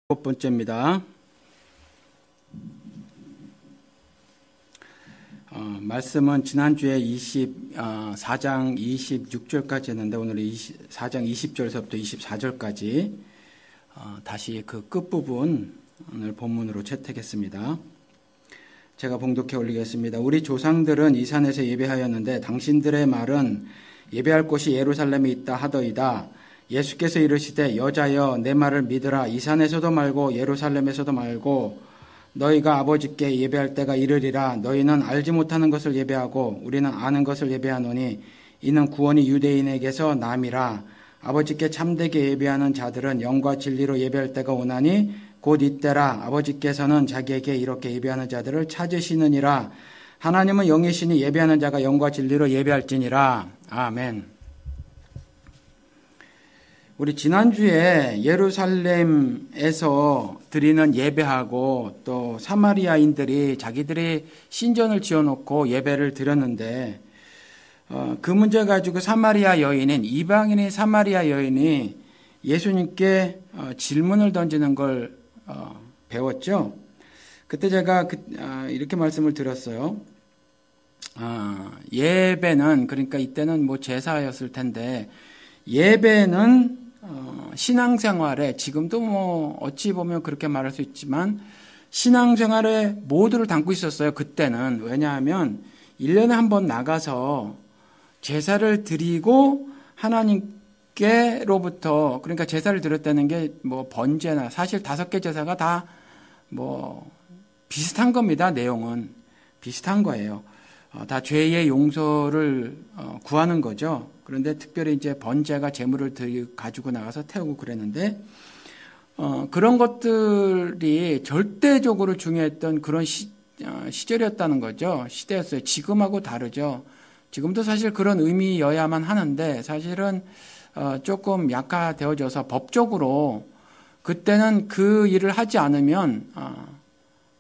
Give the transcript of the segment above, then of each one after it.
7번째입니다. 말씀은 지난주에 4장 26절까지 했는데 오늘 4장 20절에서부터 24절까지 다시 그 끝부분을 본문으로 채택했습니다. 제가 봉독해 올리겠습니다. 우리 조상들은 이 산에서 예배하였는데 당신들의 말은 예배할 곳이 예루살렘에 있다 하더이다. 예수께서 이르시되 여자여 내 말을 믿으라. 이 산에서도 말고 예루살렘에서도 말고 너희가 아버지께 예배할 때가 이르리라. 너희는 알지 못하는 것을 예배하고 우리는 아는 것을 예배하노니 이는 구원이 유대인에게서 남이라. 아버지께 참되게 예배하는 자들은 영과 진리로 예배할 때가 오나니 곧 이때라. 아버지께서는 자기에게 이렇게 예배하는 자들을 찾으시느니라. 하나님은 영이시니 예배하는 자가 영과 진리로 예배할지니라. 아멘. 우리 지난주에 예루살렘에서 드리는 예배하고 또 사마리아인들이 자기들이 신전을 지어놓고 예배를 드렸는데 그 문제 가지고 사마리아 여인인 이방인의 사마리아 여인이 예수님께 질문을 던지는 걸 배웠죠. 그때 제가 이렇게 말씀을 드렸어요. 예배는 그러니까 이때는 뭐 제사였을 텐데 예배는 신앙생활에 지금도 뭐 어찌 보면 그렇게 말할 수 있지만 신앙생활에 모두를 담고 있었어요. 그때는. 왜냐하면 1년에 한 번 나가서 제사를 드리고 하나님께로부터 그러니까 제사를 드렸다는 게 뭐 번제나 사실 5개 제사가 다 뭐 비슷한 겁니다. 내용은 비슷한 거예요. 다 죄의 용서를 구하는 거죠. 그런데 특별히 이제 번제가 제물을 가지고 나가서 태우고 그랬는데 그런 것들이 절대적으로 중요했던 그런 시절이었다는 거죠. 시대였어요. 지금하고 다르죠. 지금도 사실 그런 의미여야만 하는데 사실은 조금 약화되어져서 법적으로 그때는 그 일을 하지 않으면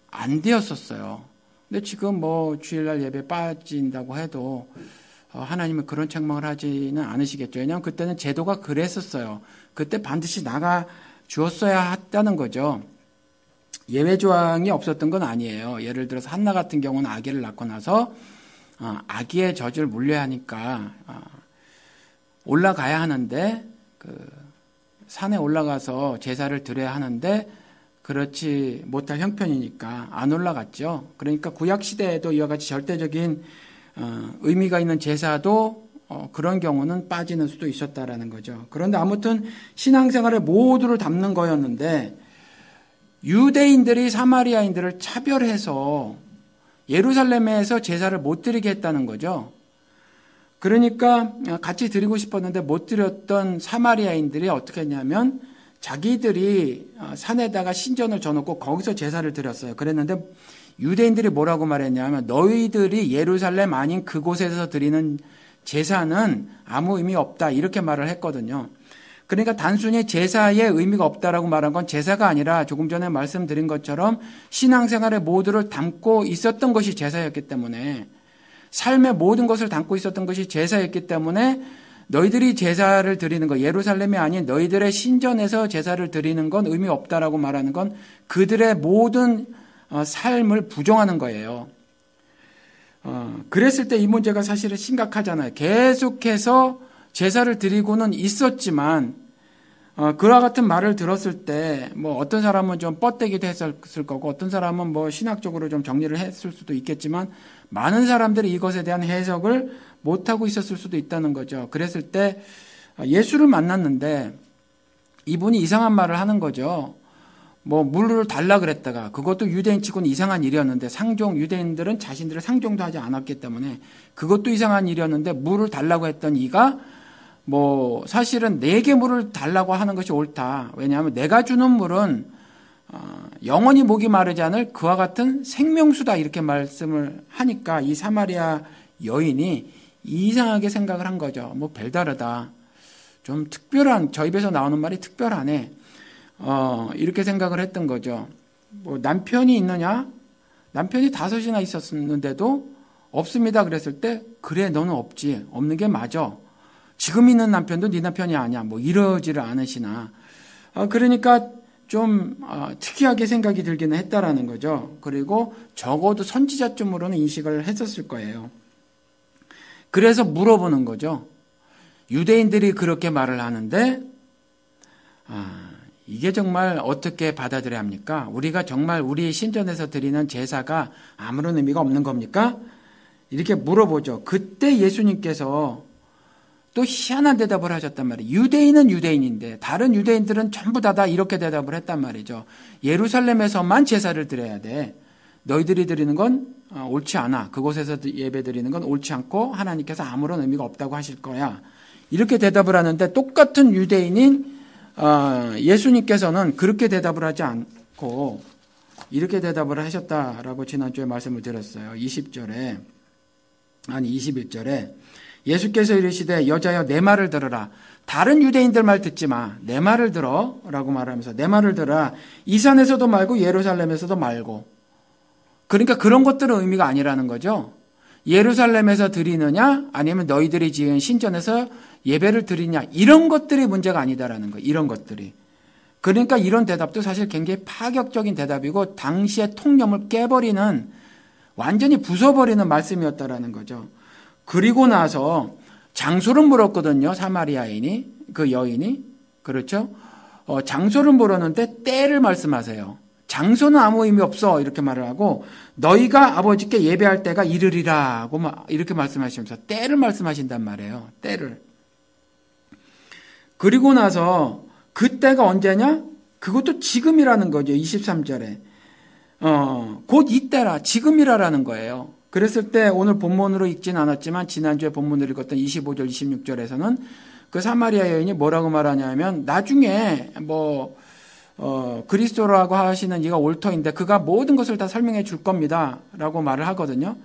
안 되었었어요. 근데 지금 뭐 주일날 예배 빠진다고 해도 하나님은 그런 책망을 하지는 않으시겠죠. 왜냐하면 그때는 제도가 그랬었어요. 그때 반드시 나가 주었어야 했다는 거죠. 예외 조항이 없었던 건 아니에요. 예를 들어서 한나 같은 경우는 아기를 낳고 나서 아기의 젖을 물려야 하니까 올라가야 하는데 그 산에 올라가서 제사를 드려야 하는데 그렇지 못할 형편이니까 안 올라갔죠. 그러니까 구약시대에도 이와 같이 절대적인 의미가 있는 제사도 그런 경우는 빠지는 수도 있었다라는 거죠. 그런데 아무튼 신앙생활의 모두를 담는 거였는데 유대인들이 사마리아인들을 차별해서 예루살렘에서 제사를 못 드리게 했다는 거죠. 그러니까 같이 드리고 싶었는데 못 드렸던 사마리아인들이 어떻게 했냐면 자기들이 산에다가 신전을 져놓고 거기서 제사를 드렸어요. 그랬는데 유대인들이 뭐라고 말했냐면 너희들이 예루살렘 아닌 그곳에서 드리는 제사는 아무 의미 없다 이렇게 말을 했거든요. 그러니까 단순히 제사에 의미가 없다라고 말한 건 제사가 아니라 조금 전에 말씀드린 것처럼 신앙생활의 모두를 담고 있었던 것이 제사였기 때문에 삶의 모든 것을 담고 있었던 것이 제사였기 때문에 너희들이 제사를 드리는 것, 예루살렘이 아닌 너희들의 신전에서 제사를 드리는 건 의미 없다라고 말하는 건 그들의 모든 삶을 부정하는 거예요. 그랬을 때 이 문제가 사실은 심각하잖아요. 계속해서 제사를 드리고는 있었지만 그와 같은 말을 들었을 때 뭐 어떤 사람은 좀 뻗대기도 했을 거고 어떤 사람은 뭐 신학적으로 좀 정리를 했을 수도 있겠지만 많은 사람들이 이것에 대한 해석을 못하고 있었을 수도 있다는 거죠. 그랬을 때 예수를 만났는데 이분이 이상한 말을 하는 거죠. 뭐 물을 달라 그랬다가 그것도 유대인 치고는 이상한 일이었는데 유대인들은 자신들을 상종도 하지 않았기 때문에 그것도 이상한 일이었는데 물을 달라고 했던 이가 뭐 사실은 내게 물을 달라고 하는 것이 옳다. 왜냐하면 내가 주는 물은 영원히 목이 마르지 않을 그와 같은 생명수다 이렇게 말씀을 하니까 이 사마리아 여인이 이상하게 생각을 한 거죠. 뭐 별다르다. 좀 특별한 저 입에서 나오는 말이 특별하네. 이렇게 생각을 했던 거죠. 뭐 남편이 있느냐? 남편이 5이나 있었는데도 없습니다. 그랬을 때 그래 너는 없지. 없는 게 맞아. 지금 있는 남편도 네 남편이 아니야. 뭐 이러지를 않으시나. 그러니까 좀 특이하게 생각이 들기는 했다라는 거죠. 그리고 적어도 선지자쯤으로는 인식을 했었을 거예요. 그래서 물어보는 거죠. 유대인들이 그렇게 말을 하는데 이게 정말 어떻게 받아들여야 합니까? 우리가 정말 우리 신전에서 드리는 제사가 아무런 의미가 없는 겁니까? 이렇게 물어보죠. 그때 예수님께서 또 희한한 대답을 하셨단 말이에요. 유대인은 유대인인데 다른 유대인들은 전부 다 이렇게 대답을 했단 말이죠. 예루살렘에서만 제사를 드려야 돼. 너희들이 드리는 건 옳지 않아. 그곳에서 예배 드리는 건 옳지 않고 하나님께서 아무런 의미가 없다고 하실 거야. 이렇게 대답을 하는데 똑같은 유대인인 예수님께서는 그렇게 대답을 하지 않고 이렇게 대답을 하셨다라고 지난주에 말씀을 드렸어요. 21절에 예수께서 이르시되 여자여 내 말을 들으라. 다른 유대인들 말 듣지 마. 내 말을 들어 라고 말하면서 내 말을 들으라. 이 산에서도 말고 예루살렘에서도 말고. 그러니까 그런 것들은 의미가 아니라는 거죠. 예루살렘에서 드리느냐 아니면 너희들이 지은 신전에서 예배를 드리냐 이런 것들이 문제가 아니다라는 거예요. 이런 것들이. 그러니까 이런 대답도 사실 굉장히 파격적인 대답이고 당시의 통념을 깨버리는 완전히 부숴버리는 말씀이었다라는 거죠. 그리고 나서 장소를 물었거든요. 사마리아인이 그 여인이 그렇죠. 장소를 물었는데 때를 말씀하세요. 장소는 아무 의미 없어 이렇게 말을 하고 너희가 아버지께 예배할 때가 이르리라고 이렇게 말씀하시면서 때를 말씀하신단 말이에요. 때를. 그리고 나서 그 때가 언제냐? 그것도 지금이라는 거죠. 23절에. 곧 이때라 지금이라라는 거예요. 그랬을 때 오늘 본문으로 읽진 않았지만 지난주에 본문을 읽었던 25절 26절에서는 그 사마리아 여인이 뭐라고 말하냐면 나중에 그리스도라고 하시는 이가 올 터인데 그가 모든 것을 다 설명해 줄 겁니다 라고 말을 하거든요.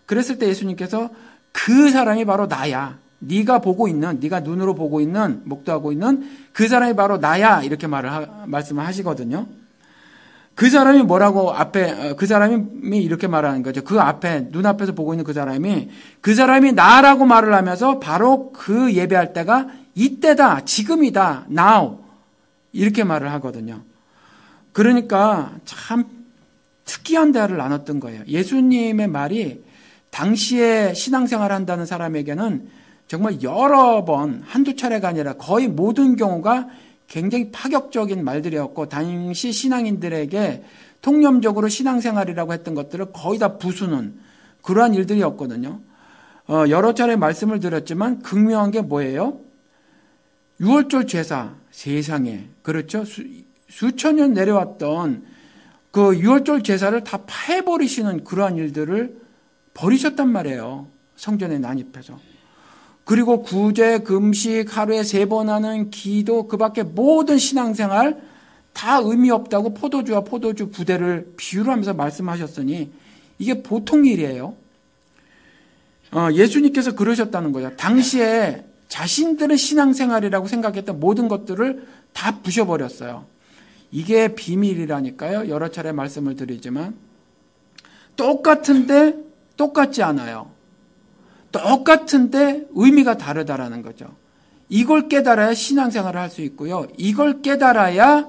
그랬을 때 예수님께서 그 사람이 바로 나야. 네가 보고 있는, 네가 눈으로 보고 있는, 목도하고 있는 그 사람이 바로 나야 이렇게 말씀을 하시거든요. 그 사람이 뭐라고 그 사람이 이렇게 말하는 거죠. 그 앞에, 눈앞에서 보고 있는 그 사람이 나라고 말을 하면서 바로 그 예배할 때가 이때다, 지금이다, now. 이렇게 말을 하거든요. 그러니까 참 특이한 대화를 나눴던 거예요. 예수님의 말이 당시에 신앙생활을 한다는 사람에게는 정말 여러 번, 한두 차례가 아니라 거의 모든 경우가 굉장히 파격적인 말들이었고 당시 신앙인들에게 통념적으로 신앙생활이라고 했던 것들을 거의 다 부수는 그러한 일들이었거든요. 여러 차례 말씀을 드렸지만 극명한 게 뭐예요? 유월절 제사 세상에 그렇죠? 수천 년 내려왔던 그 유월절 제사를 다 파해버리시는 그러한 일들을 버리셨단 말이에요. 성전에 난입해서. 그리고 구제, 금식, 하루에 3번 하는 기도, 그 밖에 모든 신앙생활 다 의미 없다고 포도주와 포도주 부대를 비유를 하면서 말씀하셨으니 이게 보통 일이에요. 예수님께서 그러셨다는 거예요. 당시에 자신들의 신앙생활이라고 생각했던 모든 것들을 다 부셔버렸어요. 이게 비밀이라니까요. 여러 차례 말씀을 드리지만 똑같은데 똑같지 않아요. 똑같은데 의미가 다르다라는 거죠. 이걸 깨달아야 신앙생활을 할 수 있고요. 이걸 깨달아야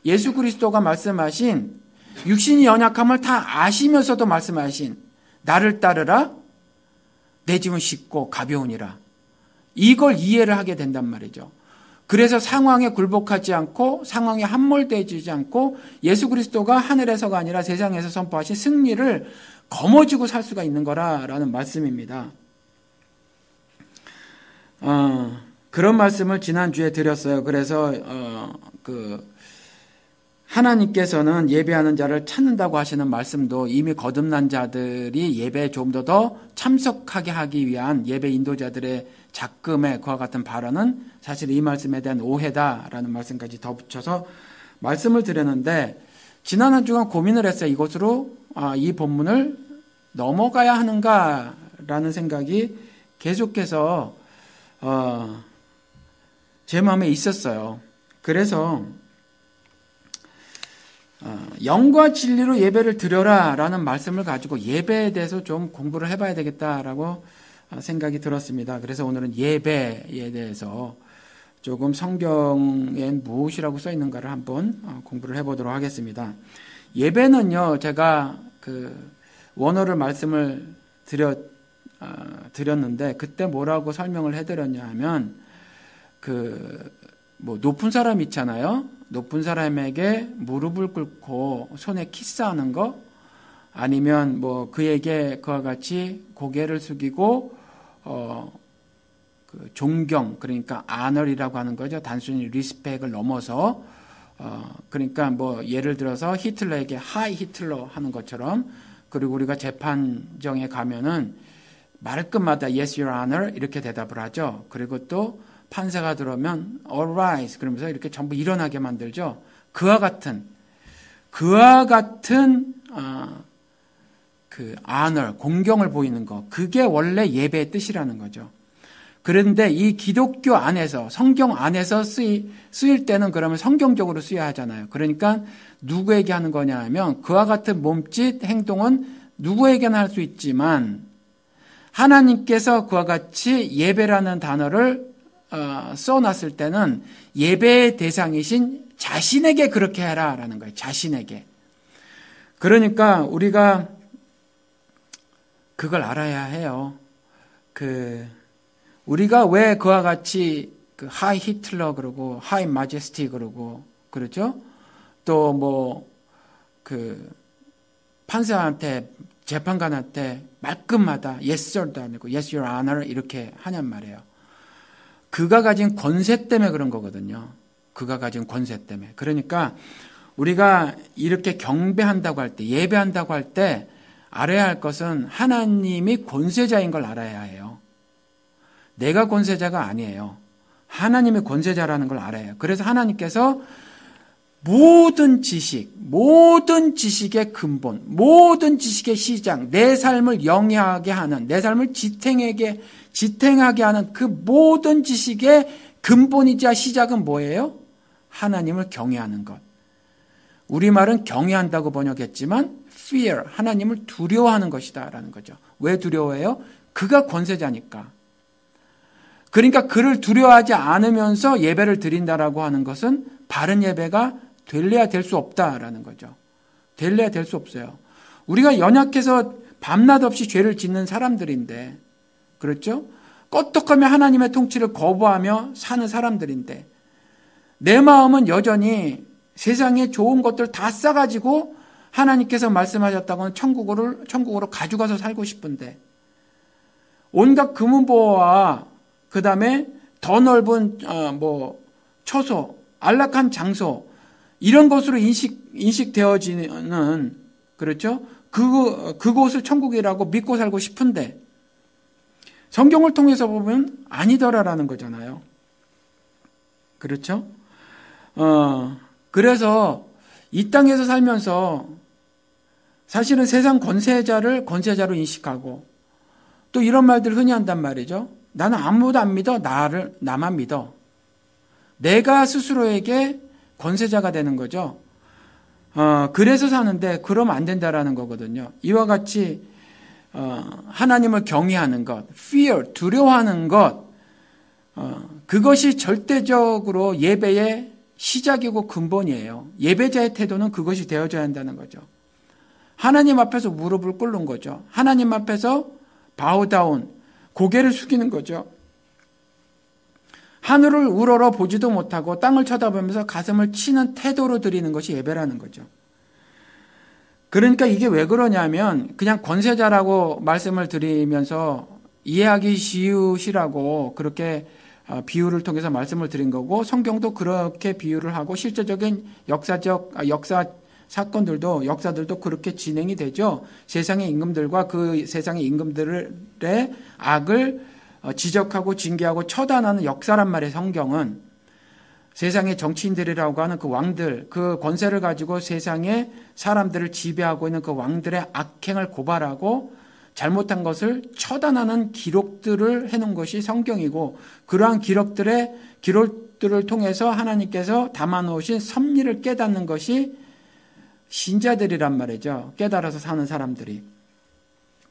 예수 그리스도가 말씀하신 육신이 연약함을 다 아시면서도 말씀하신 나를 따르라 내 짐은 쉽고 가벼우니라. 이걸 이해를 하게 된단 말이죠. 그래서 상황에 굴복하지 않고 상황에 함몰되지 않고 예수 그리스도가 하늘에서가 아니라 세상에서 선포하신 승리를 거머쥐고 살 수가 있는 거라는 말씀입니다. 그런 말씀을 지난주에 드렸어요. 그래서 하나님께서는 예배하는 자를 찾는다고 하시는 말씀도 이미 거듭난 자들이 예배에 좀 더 참석하게 하기 위한 예배 인도자들의 작금에 그와 같은 발언은 사실 이 말씀에 대한 오해다라는 말씀까지 덧붙여서 말씀을 드렸는데 지난 한 주간 고민을 했어요. 이것으로 이 본문을 넘어가야 하는가라는 생각이 계속해서 제 마음에 있었어요. 그래서 영과 진리로 예배를 드려라 라는 말씀을 가지고 예배에 대해서 좀 공부를 해봐야 되겠다라고 생각이 들었습니다. 그래서 오늘은 예배에 대해서 조금 성경엔 무엇이라고 써 있는가를 한번 공부를 해보도록 하겠습니다. 예배는요, 제가 그 원어를 말씀을 드렸는데 그때 뭐라고 설명을 해드렸냐 하면 뭐 높은 사람 있잖아요. 높은 사람에게 무릎을 꿇고 손에 키스하는 거, 아니면 뭐 그에게 그와 같이 고개를 숙이고 그 존경, 그러니까 아널이라고 하는 거죠. 단순히 리스펙을 넘어서 그러니까 뭐 예를 들어서 히틀러에게 하이 히틀러 하는 것처럼, 그리고 우리가 재판정에 가면은 말끝마다 yes your honor 이렇게 대답을 하죠. 그리고 또 판사가 들어오면 all rise 그러면서 이렇게 전부 일어나게 만들죠. 그와 같은 그 honor, 공경을 보이는 거, 그게 원래 예배의 뜻이라는 거죠. 그런데 이 기독교 안에서, 성경 안에서 쓰일 때는 그러면 성경적으로 쓰여야 하잖아요. 그러니까 누구에게 하는 거냐 하면 그와 같은 몸짓, 행동은 누구에게나 할 수 있지만 하나님께서 그와 같이 예배라는 단어를 써놨을 때는 예배의 대상이신 자신에게 그렇게 해라라는 거예요. 자신에게. 그러니까 우리가 그걸 알아야 해요. 우리가 왜 그와 같이 그 하이 히틀러 그러고 하이 마제스티 그러고 그렇죠? 또 뭐 그 판사한테, 재판관한테 말끝마다 yes sir도 아니고 yes your honor 이렇게 하냔 말이에요. 그가 가진 권세 때문에 그런 거거든요. 그가 가진 권세 때문에. 그러니까 우리가 이렇게 경배한다고 할 때, 예배한다고 할 때 알아야 할 것은 하나님이 권세자인 걸 알아야 해요. 내가 권세자가 아니에요. 하나님이 권세자라는 걸 알아야 해요. 그래서 하나님께서 모든 지식의 근본, 모든 지식의 시작, 내 삶을 영위하게 하는, 내 삶을 지탱하게 하는 그 모든 지식의 근본이자 시작은 뭐예요? 하나님을 경외하는 것. 우리말은 경외한다고 번역했지만 fear, 하나님을 두려워하는 것이다 라는 거죠. 왜 두려워해요? 그가 권세자니까. 그러니까 그를 두려워하지 않으면서 예배를 드린다라고 하는 것은 바른 예배가 될래야 될 수 없다라는 거죠. 될래야 될 수 없어요. 우리가 연약해서 밤낮 없이 죄를 짓는 사람들인데, 그렇죠? 껐떡하며 하나님의 통치를 거부하며 사는 사람들인데, 내 마음은 여전히 세상에 좋은 것들 다 싸가지고 하나님께서 말씀하셨다고는 천국으로 가져가서 살고 싶은데, 온갖 금은보화와 그 다음에 더 넓은 처소, 안락한 장소, 이런 것으로 인식되어지는, 그렇죠? 그곳을 천국이라고 믿고 살고 싶은데 성경을 통해서 보면 아니더라라는 거잖아요. 그렇죠? 그래서 이 땅에서 살면서 사실은 세상 권세자를 권세자로 인식하고 또 이런 말들 흔히 한단 말이죠. 나는 아무도 안 믿어. 나만 믿어. 내가 스스로에게 권세자가 되는 거죠. 그래서 사는데 그러면 안 된다라는 거거든요. 이와 같이 하나님을 경외하는 것, fear, 두려워하는 것, 그것이 절대적으로 예배의 시작이고 근본이에요. 예배자의 태도는 그것이 되어져야 한다는 거죠. 하나님 앞에서 무릎을 꿇는 거죠. 하나님 앞에서 바우다운, 고개를 숙이는 거죠. 하늘을 우러러 보지도 못하고 땅을 쳐다보면서 가슴을 치는 태도로 드리는 것이 예배라는 거죠. 그러니까 이게 왜 그러냐면 그냥 권세자라고 말씀을 드리면서 이해하기 쉬우시라고 그렇게 비유를 통해서 말씀을 드린 거고, 성경도 그렇게 비유를 하고 실제적인 역사 역사들도 그렇게 진행이 되죠. 세상의 임금들과 그 세상의 임금들의 악을 지적하고 징계하고 처단하는 역사란 말이에요. 성경은 세상의 정치인들이라고 하는 그 왕들, 그 권세를 가지고 세상의 사람들을 지배하고 있는 그 왕들의 악행을 고발하고 잘못한 것을 처단하는 기록들을 해놓은 것이 성경이고, 그러한 기록들을 통해서 하나님께서 담아놓으신 섭리를 깨닫는 것이 신자들이란 말이죠. 깨달아서 사는 사람들이.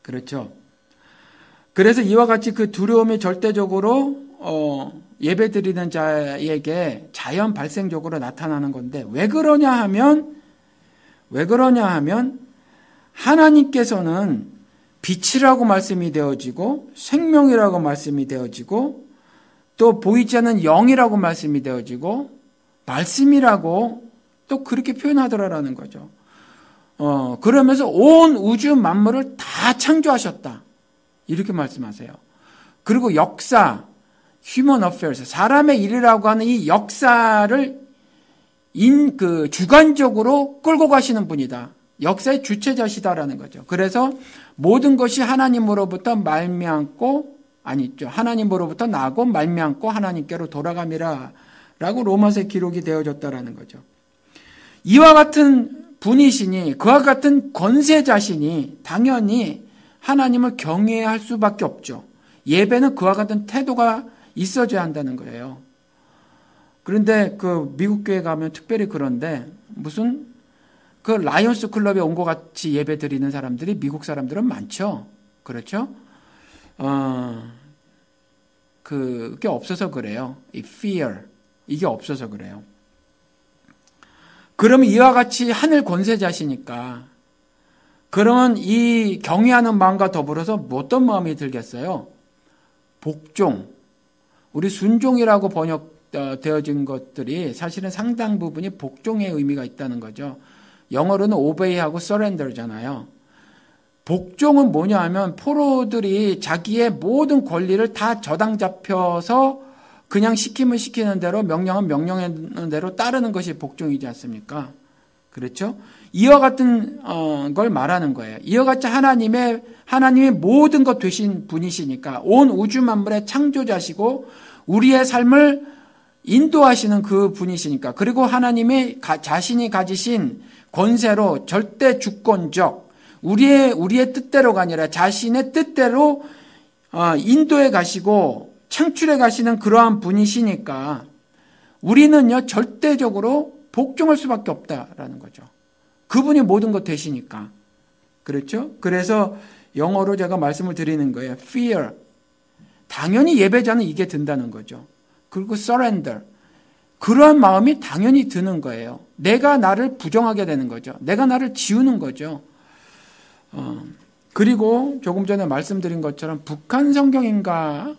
그렇죠. 그래서 이와 같이 그 두려움이 절대적으로 예배 드리는 자에게 자연 발생적으로 나타나는 건데 왜 그러냐 하면 하나님께서는 빛이라고 말씀이 되어지고 생명이라고 말씀이 되어지고 또 보이지 않는 영이라고 말씀이 되어지고 말씀이라고 또 그렇게 표현하더라라는 거죠. 그러면서 온 우주 만물을 다 창조하셨다. 이렇게 말씀하세요. 그리고 역사, human affairs, 사람의 일이라고 하는 이 역사를 주관적으로 끌고 가시는 분이다. 역사의 주체자시다라는 거죠. 그래서 모든 것이 하나님으로부터 하나님으로부터 나고 말미암고 하나님께로 돌아감이라 라고 로마서에 기록이 되어졌다라는 거죠. 이와 같은 분이시니 그와 같은 권세자시니 당연히 하나님을 경외해야 할 수밖에 없죠. 예배는 그와 같은 태도가 있어져야 한다는 거예요. 그런데 미국 교회 가면 특별히 그런데 무슨 라이온스 클럽에 온 것 같이 예배 드리는 사람들이 미국 사람들은 많죠. 그렇죠? 그게 없어서 그래요. 이 fear. 이게 없어서 그래요. 그러면 이와 같이 하늘 권세자시니까 그러면 이 경외하는 마음과 더불어서 어떤 마음이 들겠어요? 복종. 우리 순종이라고 번역되어진 것들이 사실은 상당 부분이 복종의 의미가 있다는 거죠. 영어로는 obey하고 surrender잖아요. 복종은 뭐냐 하면 포로들이 자기의 모든 권리를 다 저당 잡혀서 그냥 시키면 시키는 대로 명령은 명령하는 대로 따르는 것이 복종이지 않습니까? 그렇죠? 이와 같은 걸 말하는 거예요. 이와 같이 하나님의 모든 것 되신 분이시니까 온 우주 만물의 창조자시고 우리의 삶을 인도하시는 그 분이시니까 그리고 하나님의 자신이 가지신 권세로 절대 주권적 우리의 뜻대로가 아니라 자신의 뜻대로 인도해 가시고 창출해 가시는 그러한 분이시니까 우리는요 절대적으로 복종할 수밖에 없다라는 거죠. 그분이 모든 것 되시니까. 그렇죠? 그래서 영어로 제가 말씀을 드리는 거예요. fear. 당연히 예배자는 이게 든다는 거죠. 그리고 surrender. 그러한 마음이 당연히 드는 거예요. 내가 나를 부정하게 되는 거죠. 내가 나를 지우는 거죠. 그리고 조금 전에 말씀드린 것처럼 북한 성경인가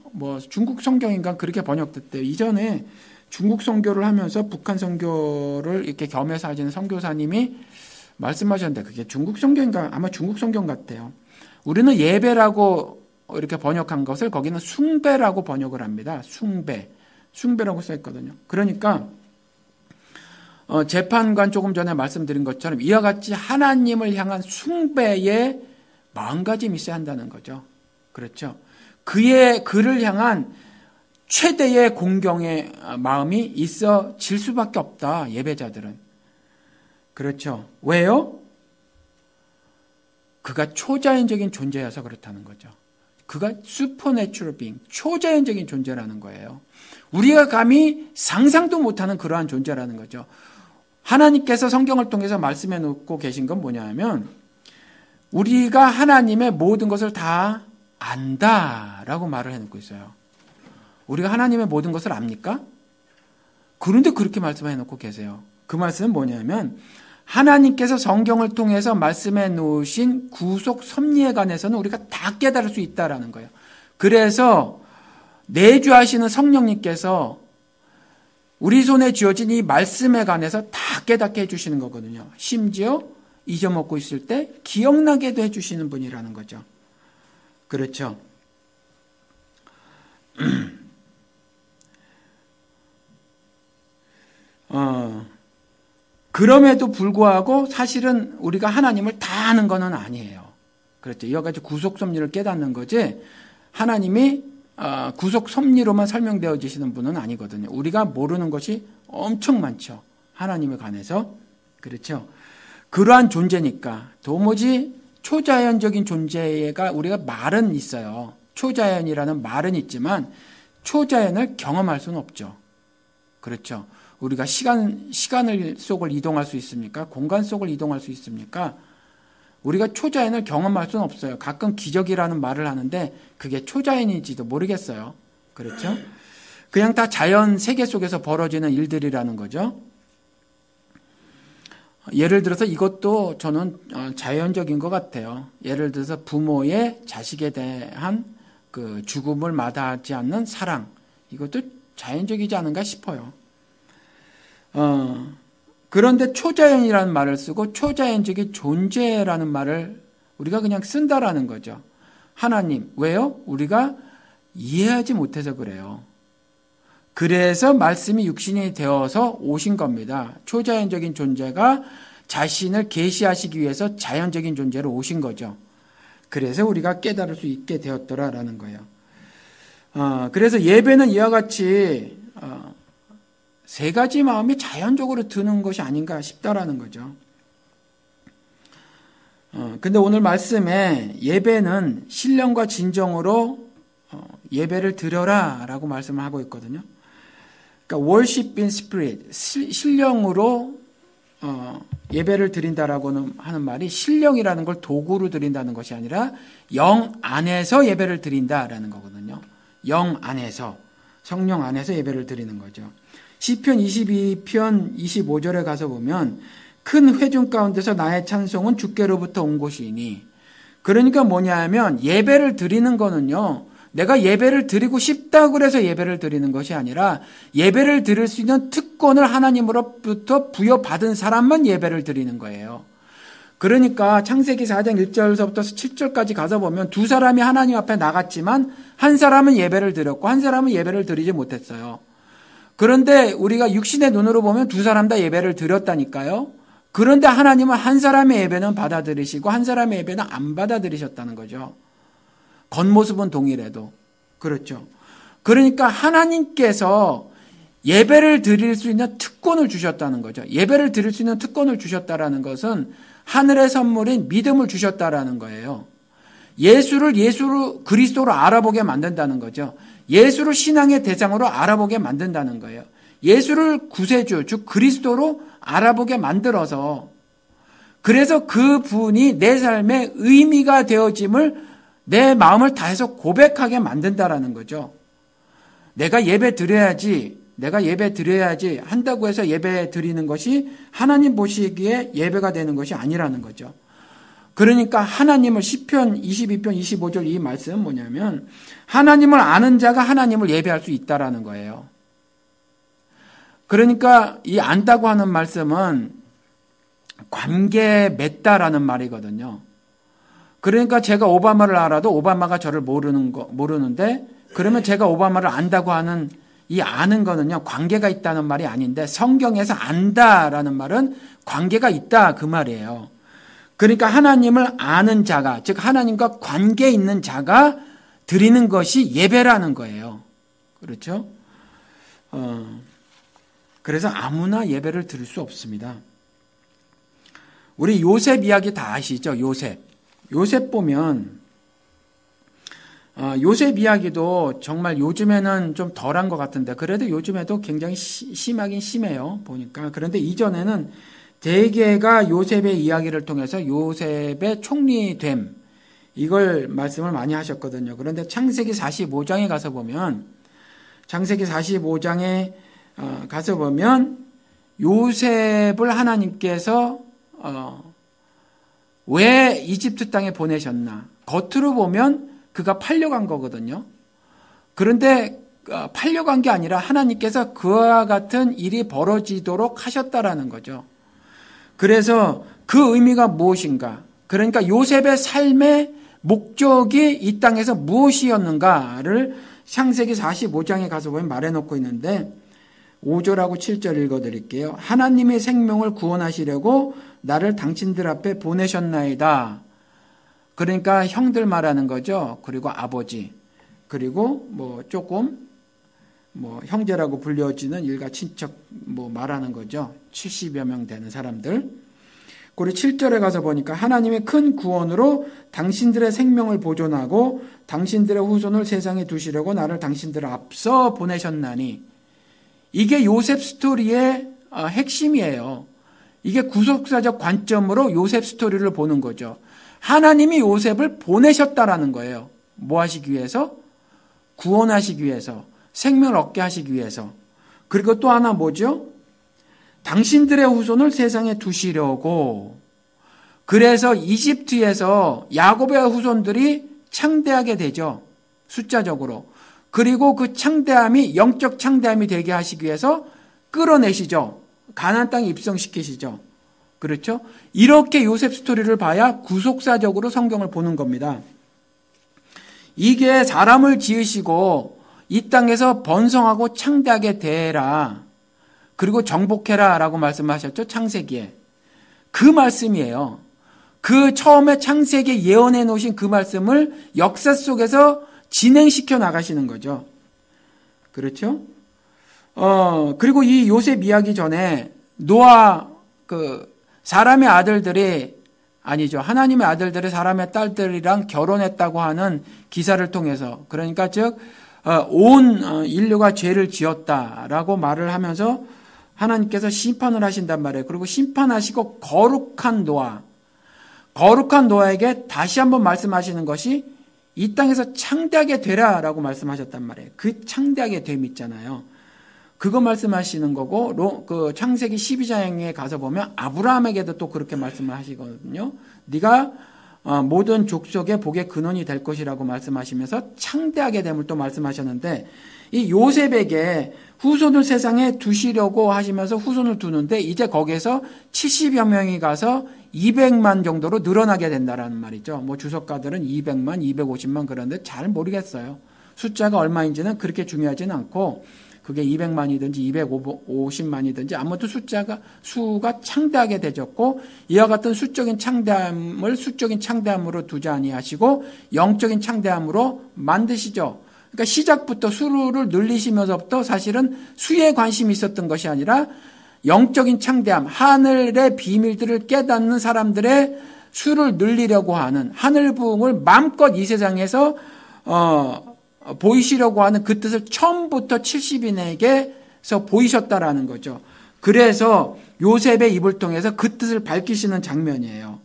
중국 성경인가 그렇게 번역됐대요. 이전에 중국 선교를 하면서 북한 선교를 이렇게 겸해서 하시는 선교사님이 말씀하셨는데 그게 중국 성경인가 아마 중국 성경 같아요. 우리는 예배라고 이렇게 번역한 것을 거기는 숭배라고 번역을 합니다. 숭배라고 써 있거든요. 그러니까 재판관 조금 전에 말씀드린 것처럼 이와 같이 하나님을 향한 숭배의 마음가짐이 있어야 한다는 거죠. 그렇죠? 그를 향한 최대의 공경의 마음이 있어질 수밖에 없다. 예배자들은. 그렇죠? 왜요? 그가 초자연적인 존재여서 그렇다는 거죠. 그가 supernatural being, 초자연적인 존재라는 거예요. 우리가 감히 상상도 못하는 그러한 존재라는 거죠. 하나님께서 성경을 통해서 말씀해 놓고 계신 건 뭐냐 하면 우리가 하나님의 모든 것을 다 안다라고 말을 해놓고 있어요. 우리가 하나님의 모든 것을 압니까? 그런데 그렇게 말씀해 놓고 계세요. 그 말씀은 뭐냐면 하나님께서 성경을 통해서 말씀해 놓으신 구속 섭리에 관해서는 우리가 다 깨달을 수 있다라는 거예요. 그래서 내주하시는 성령님께서 우리 손에 쥐어진 이 말씀에 관해서 다 깨닫게 해주시는 거거든요. 심지어 잊어먹고 있을 때 기억나게도 해주시는 분이라는 거죠. 그렇죠. 그럼에도 불구하고 사실은 우리가 하나님을 다 아는 것은 아니에요. 그렇죠. 이와 같이 구속 섭리를 깨닫는 거지 하나님이 구속 섭리로만 설명되어지시는 분은 아니거든요. 우리가 모르는 것이 엄청 많죠. 하나님에 관해서. 그렇죠. 그러한 존재니까 도무지 초자연적인 존재가 우리가 말은 있어요. 초자연이라는 말은 있지만 초자연을 경험할 수는 없죠. 그렇죠. 우리가 시간을 속을 이동할 수 있습니까? 공간 속을 이동할 수 있습니까? 우리가 초자연을 경험할 수는 없어요. 가끔 기적이라는 말을 하는데 그게 초자연인지도 모르겠어요. 그렇죠? 그냥 다 자연 세계 속에서 벌어지는 일들이라는 거죠. 예를 들어서 이것도 저는 자연적인 것 같아요. 예를 들어서 부모의 자식에 대한 그 죽음을 마다하지 않는 사랑, 이것도 자연적이지 않은가 싶어요. 그런데 초자연이라는 말을 쓰고 초자연적인 존재라는 말을 우리가 그냥 쓴다라는 거죠. 하나님, 왜요? 우리가 이해하지 못해서 그래요. 그래서 말씀이 육신이 되어서 오신 겁니다. 초자연적인 존재가 자신을 계시하시기 위해서 자연적인 존재로 오신 거죠. 그래서 우리가 깨달을 수 있게 되었더라라는 거예요. 그래서 예배는 이와 같이 세 가지 마음이 자연적으로 드는 것이 아닌가 싶다라는 거죠. 근데 오늘 말씀에 예배는 신령과 진정으로 예배를 드려라 라고 말씀을 하고 있거든요. 그러니까 worship in spirit, 신령으로 예배를 드린다라고 하는 말이 신령이라는 걸 도구로 드린다는 것이 아니라 영 안에서 예배를 드린다라는 거거든요. 영 안에서, 성령 안에서 예배를 드리는 거죠. 시편 22편 25절에 가서 보면 큰 회중 가운데서 나의 찬송은 주께로부터 온 곳이니, 그러니까 뭐냐 하면 예배를 드리는 거는요, 내가 예배를 드리고 싶다고 그래서 예배를 드리는 것이 아니라 예배를 드릴 수 있는 특권을 하나님으로부터 부여받은 사람만 예배를 드리는 거예요. 그러니까 창세기 4장 1절서부터 7절까지 가서 보면 두 사람이 하나님 앞에 나갔지만 한 사람은 예배를 드렸고 한 사람은 예배를 드리지 못했어요. 그런데 우리가 육신의 눈으로 보면 두 사람 다 예배를 드렸다니까요. 그런데 하나님은 한 사람의 예배는 받아들이시고 한 사람의 예배는 안 받아들이셨다는 거죠. 겉모습은 동일해도. 그렇죠. 그러니까 하나님께서 예배를 드릴 수 있는 특권을 주셨다는 거죠. 예배를 드릴 수 있는 특권을 주셨다라는 것은 하늘의 선물인 믿음을 주셨다라는 거예요. 예수를 그리스도로 알아보게 만든다는 거죠. 예수를 신앙의 대상으로 알아보게 만든다는 거예요. 예수를 구세주, 즉 그리스도로 알아보게 만들어서, 그래서 그 분이 내 삶의 의미가 되어짐을 내 마음을 다해서 고백하게 만든다라는 거죠. 내가 예배 드려야지 한다고 해서 예배 드리는 것이 하나님 보시기에 예배가 되는 것이 아니라는 거죠. 그러니까 하나님을, 시편 22편 25절 이 말씀은 뭐냐면 하나님을 아는 자가 하나님을 예배할 수 있다라는 거예요. 그러니까 이 안다고 하는 말씀은 관계 맺다라는 말이거든요. 그러니까 제가 오바마를 알아도 오바마가 저를 모르는데, 그러면 제가 오바마를 안다고 하는 이 아는 거는요, 관계가 있다는 말이 아닌데, 성경에서 안다라는 말은 관계가 있다 그 말이에요. 그러니까 하나님을 아는 자가, 즉 하나님과 관계 있는 자가 드리는 것이 예배라는 거예요. 그렇죠? 그래서 아무나 예배를 드릴 수 없습니다. 우리 요셉 이야기 다 아시죠? 요셉 보면 요셉 이야기도 정말 요즘에는 좀 덜한 것 같은데, 그래도 요즘에도 굉장히 심하긴 심해요, 보니까. 그런데 이전에는 대개가 요셉의 이야기를 통해서 요셉의 총리됨, 이걸 말씀을 많이 하셨거든요. 그런데 창세기 45장에 가서 보면, 요셉을 하나님께서 왜 이집트 땅에 보내셨나? 겉으로 보면 그가 팔려간 거거든요. 그런데 팔려간 게 아니라 하나님께서 그와 같은 일이 벌어지도록 하셨다라는 거죠. 그래서 그 의미가 무엇인가? 그러니까 요셉의 삶의 목적이 이 땅에서 무엇이었는가를 창세기 45장에 가서 보면 말해놓고 있는데, 5절하고 7절 읽어드릴게요. 하나님의 생명을 구원하시려고 나를 당신들 앞에 보내셨나이다. 그러니까 형들 말하는 거죠. 그리고 아버지, 그리고 조금 형제라고 불려지는 일가 친척 말하는 거죠. 70여 명 되는 사람들. 그리고 7절에 가서 보니까 하나님의 큰 구원으로 당신들의 생명을 보존하고 당신들의 후손을 세상에 두시려고 나를 당신들 앞서 보내셨나니. 이게 요셉 스토리의 핵심이에요. 이게 구속사적 관점으로 요셉 스토리를 보는 거죠. 하나님이 요셉을 보내셨다라는 거예요. 뭐 하시기 위해서? 구원하시기 위해서. 생명을 얻게 하시기 위해서. 그리고 또 하나 뭐죠? 당신들의 후손을 세상에 두시려고. 그래서 이집트에서 야곱의 후손들이 창대하게 되죠. 숫자적으로. 그리고 그 창대함이 영적 창대함이 되게 하시기 위해서 끌어내시죠. 가나안 땅에 입성시키시죠. 그렇죠? 이렇게 요셉 스토리를 봐야 구속사적으로 성경을 보는 겁니다. 이게 사람을 지으시고 이 땅에서 번성하고 창대하게 되라. 그리고 정복해라 라고 말씀하셨죠. 창세기에. 그 말씀이에요. 그 처음에 창세기에 예언해 놓으신 그 말씀을 역사 속에서 진행시켜 나가시는 거죠. 그렇죠? 그리고 이 요셉 이야기 전에 노아 사람의 아들들이 아니죠. 하나님의 아들들이 사람의 딸들이랑 결혼했다고 하는 기사를 통해서 그러니까 즉 온 인류가 죄를 지었다라고 말을 하면서 하나님께서 심판을 하신단 말이에요. 그리고 심판하시고 거룩한 노아에게 다시 한번 말씀하시는 것이 이 땅에서 창대하게 되라라고 말씀하셨단 말이에요. 그 창대하게 됨 있잖아요. 그거 말씀하시는 거고 그 창세기 12장에 가서 보면 아브라함에게도 또 그렇게 말씀을 하시거든요. 네가 모든 족속의 복의 근원이 될 것이라고 말씀하시면서 창대하게 됨을 또 말씀하셨는데 이 요셉에게 후손을 세상에 두시려고 하시면서 후손을 두는데 이제 거기에서 70여 명이 가서 200만 정도로 늘어나게 된다라는 말이죠. 뭐 주석가들은 200만, 250만 그런데 잘 모르겠어요. 숫자가 얼마인지는 그렇게 중요하지는 않고 그게 200만이든지 250만이든지 아무튼 수가 창대하게 되졌고 이와 같은 수적인 창대함을 수적인 창대함으로 두지 아니하시고 영적인 창대함으로 만드시죠. 그러니까 시작부터 수를 늘리시면서부터 사실은 수에 관심이 있었던 것이 아니라 영적인 창대함, 하늘의 비밀들을 깨닫는 사람들의 수를 늘리려고 하는 하늘 부흥을 마음껏 이 세상에서 보이시려고 하는 그 뜻을 처음부터 70인에게서 보이셨다라는 거죠. 그래서 요셉의 입을 통해서 그 뜻을 밝히시는 장면이에요.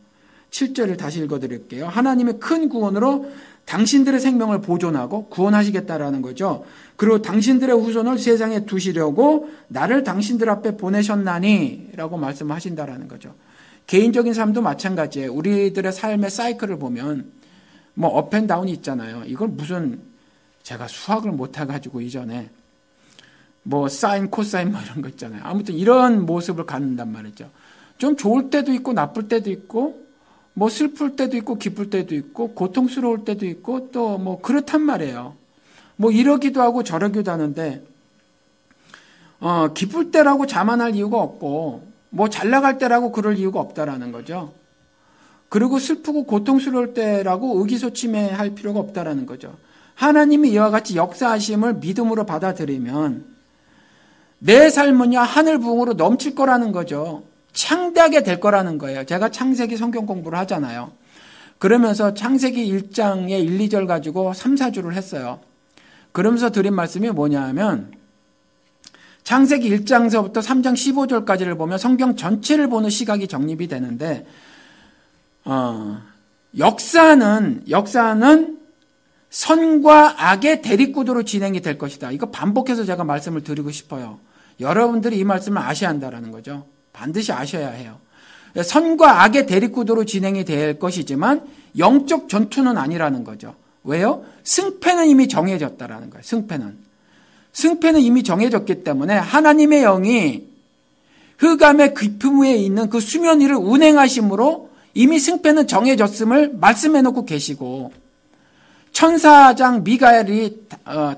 7절을 다시 읽어드릴게요. 하나님의 큰 구원으로 당신들의 생명을 보존하고 구원하시겠다라는 거죠. 그리고 당신들의 후손을 세상에 두시려고 나를 당신들 앞에 보내셨나니 라고 말씀하신다라는 거죠. 개인적인 삶도 마찬가지예요. 우리들의 삶의 사이클을 보면 뭐 업앤다운이 있잖아요. 이걸 무슨 제가 수학을 못해가지고 이전에 뭐 사인, 코사인 뭐 이런 거 있잖아요. 아무튼 이런 모습을 갖는단 말이죠. 좀 좋을 때도 있고 나쁠 때도 있고 뭐 슬플 때도 있고 기쁠 때도 있고 고통스러울 때도 있고 또 뭐 그렇단 말이에요. 뭐 이러기도 하고 저러기도 하는데 기쁠 때라고 자만할 이유가 없고 뭐 잘 나갈 때라고 그럴 이유가 없다라는 거죠. 그리고 슬프고 고통스러울 때라고 의기소침해할 필요가 없다라는 거죠. 하나님이 이와 같이 역사하심을 믿음으로 받아들이면 내 삶은요 하늘 부흥으로 넘칠 거라는 거죠. 창대하게 될 거라는 거예요. 제가 창세기 성경 공부를 하잖아요. 그러면서 창세기 1장의 1, 2절 가지고 3, 4주를 했어요. 그러면서 드린 말씀이 뭐냐 하면 창세기 1장서부터 3장 15절까지를 보면 성경 전체를 보는 시각이 정립이 되는데 역사는 선과 악의 대립구도로 진행이 될 것이다. 이거 반복해서 제가 말씀을 드리고 싶어요. 여러분들이 이 말씀을 아셔야 한다는 거죠. 반드시 아셔야 해요. 선과 악의 대립구도로 진행이 될 것이지만 영적 전투는 아니라는 거죠. 왜요? 승패는 이미 정해졌다라는 거예요. 승패는 이미 정해졌기 때문에 하나님의 영이 흑암의 깊음 위에 있는 그 수면 위를 운행하심으로 이미 승패는 정해졌음을 말씀해 놓고 계시고 천사장 미가엘이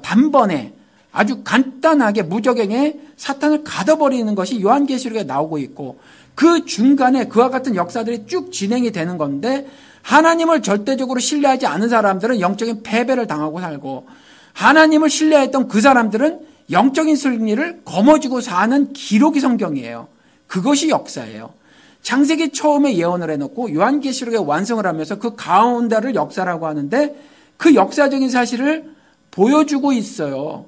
단번에 아주 간단하게 무적행에 사탄을 가둬버리는 것이 요한계시록에 나오고 있고 그 중간에 그와 같은 역사들이 쭉 진행이 되는 건데 하나님을 절대적으로 신뢰하지 않은 사람들은 영적인 패배를 당하고 살고 하나님을 신뢰했던 그 사람들은 영적인 승리를 거머쥐고 사는 기록이 성경이에요. 그것이 역사예요. 창세기 처음에 예언을 해놓고 요한계시록에 완성을 하면서 그 가운데를 역사라고 하는데 그 역사적인 사실을 보여주고 있어요.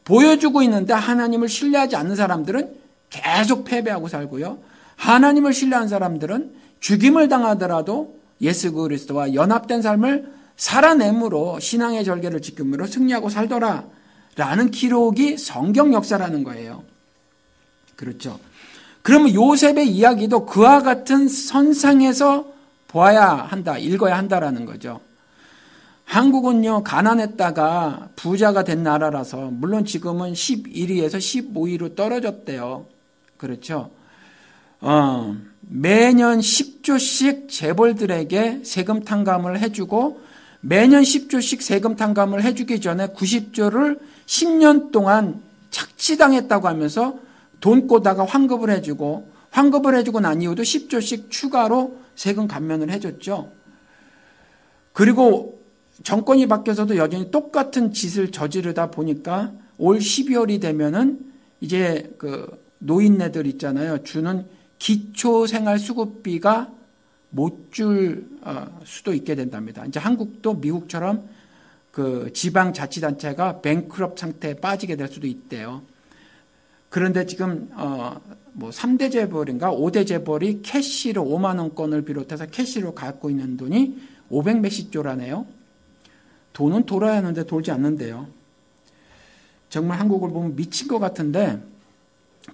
보여주고 있는데 하나님을 신뢰하지 않는 사람들은 계속 패배하고 살고요. 하나님을 신뢰한 사람들은 죽임을 당하더라도 예수 그리스도와 연합된 삶을 살아내므로 신앙의 절개를 지킴으로 승리하고 살더라 라는 기록이 성경 역사라는 거예요. 그렇죠. 그러면 요셉의 이야기도 그와 같은 선상에서 보아야 한다, 읽어야 한다라는 거죠. 한국은요, 가난했다가 부자가 된 나라라서, 물론 지금은 11위에서 15위로 떨어졌대요. 그렇죠. 매년 10조씩 재벌들에게 세금 탕감을 해주고, 매년 10조씩 세금 탕감을 해주기 전에 90조를 10년 동안 착취당했다고 하면서 돈 꼬다가 환급을 해주고, 환급을 해주고 난 이후도 10조씩 추가로 세금 감면을 해줬죠. 그리고 정권이 바뀌어서도 여전히 똑같은 짓을 저지르다 보니까 올 12월이 되면은 이제 그 노인네들 있잖아요. 주는 기초생활수급비가 못 줄 수도 있게 된답니다. 이제 한국도 미국처럼 그 지방자치단체가 뱅크럽 상태에 빠지게 될 수도 있대요. 그런데 지금 뭐 3대 재벌인가 5대 재벌이 캐시로 5만 원권을 비롯해서 캐시로 갖고 있는 돈이 500 몇십 조라네요. 돈은 돌아야 하는데 돌지 않는데요. 정말 한국을 보면 미친 것 같은데,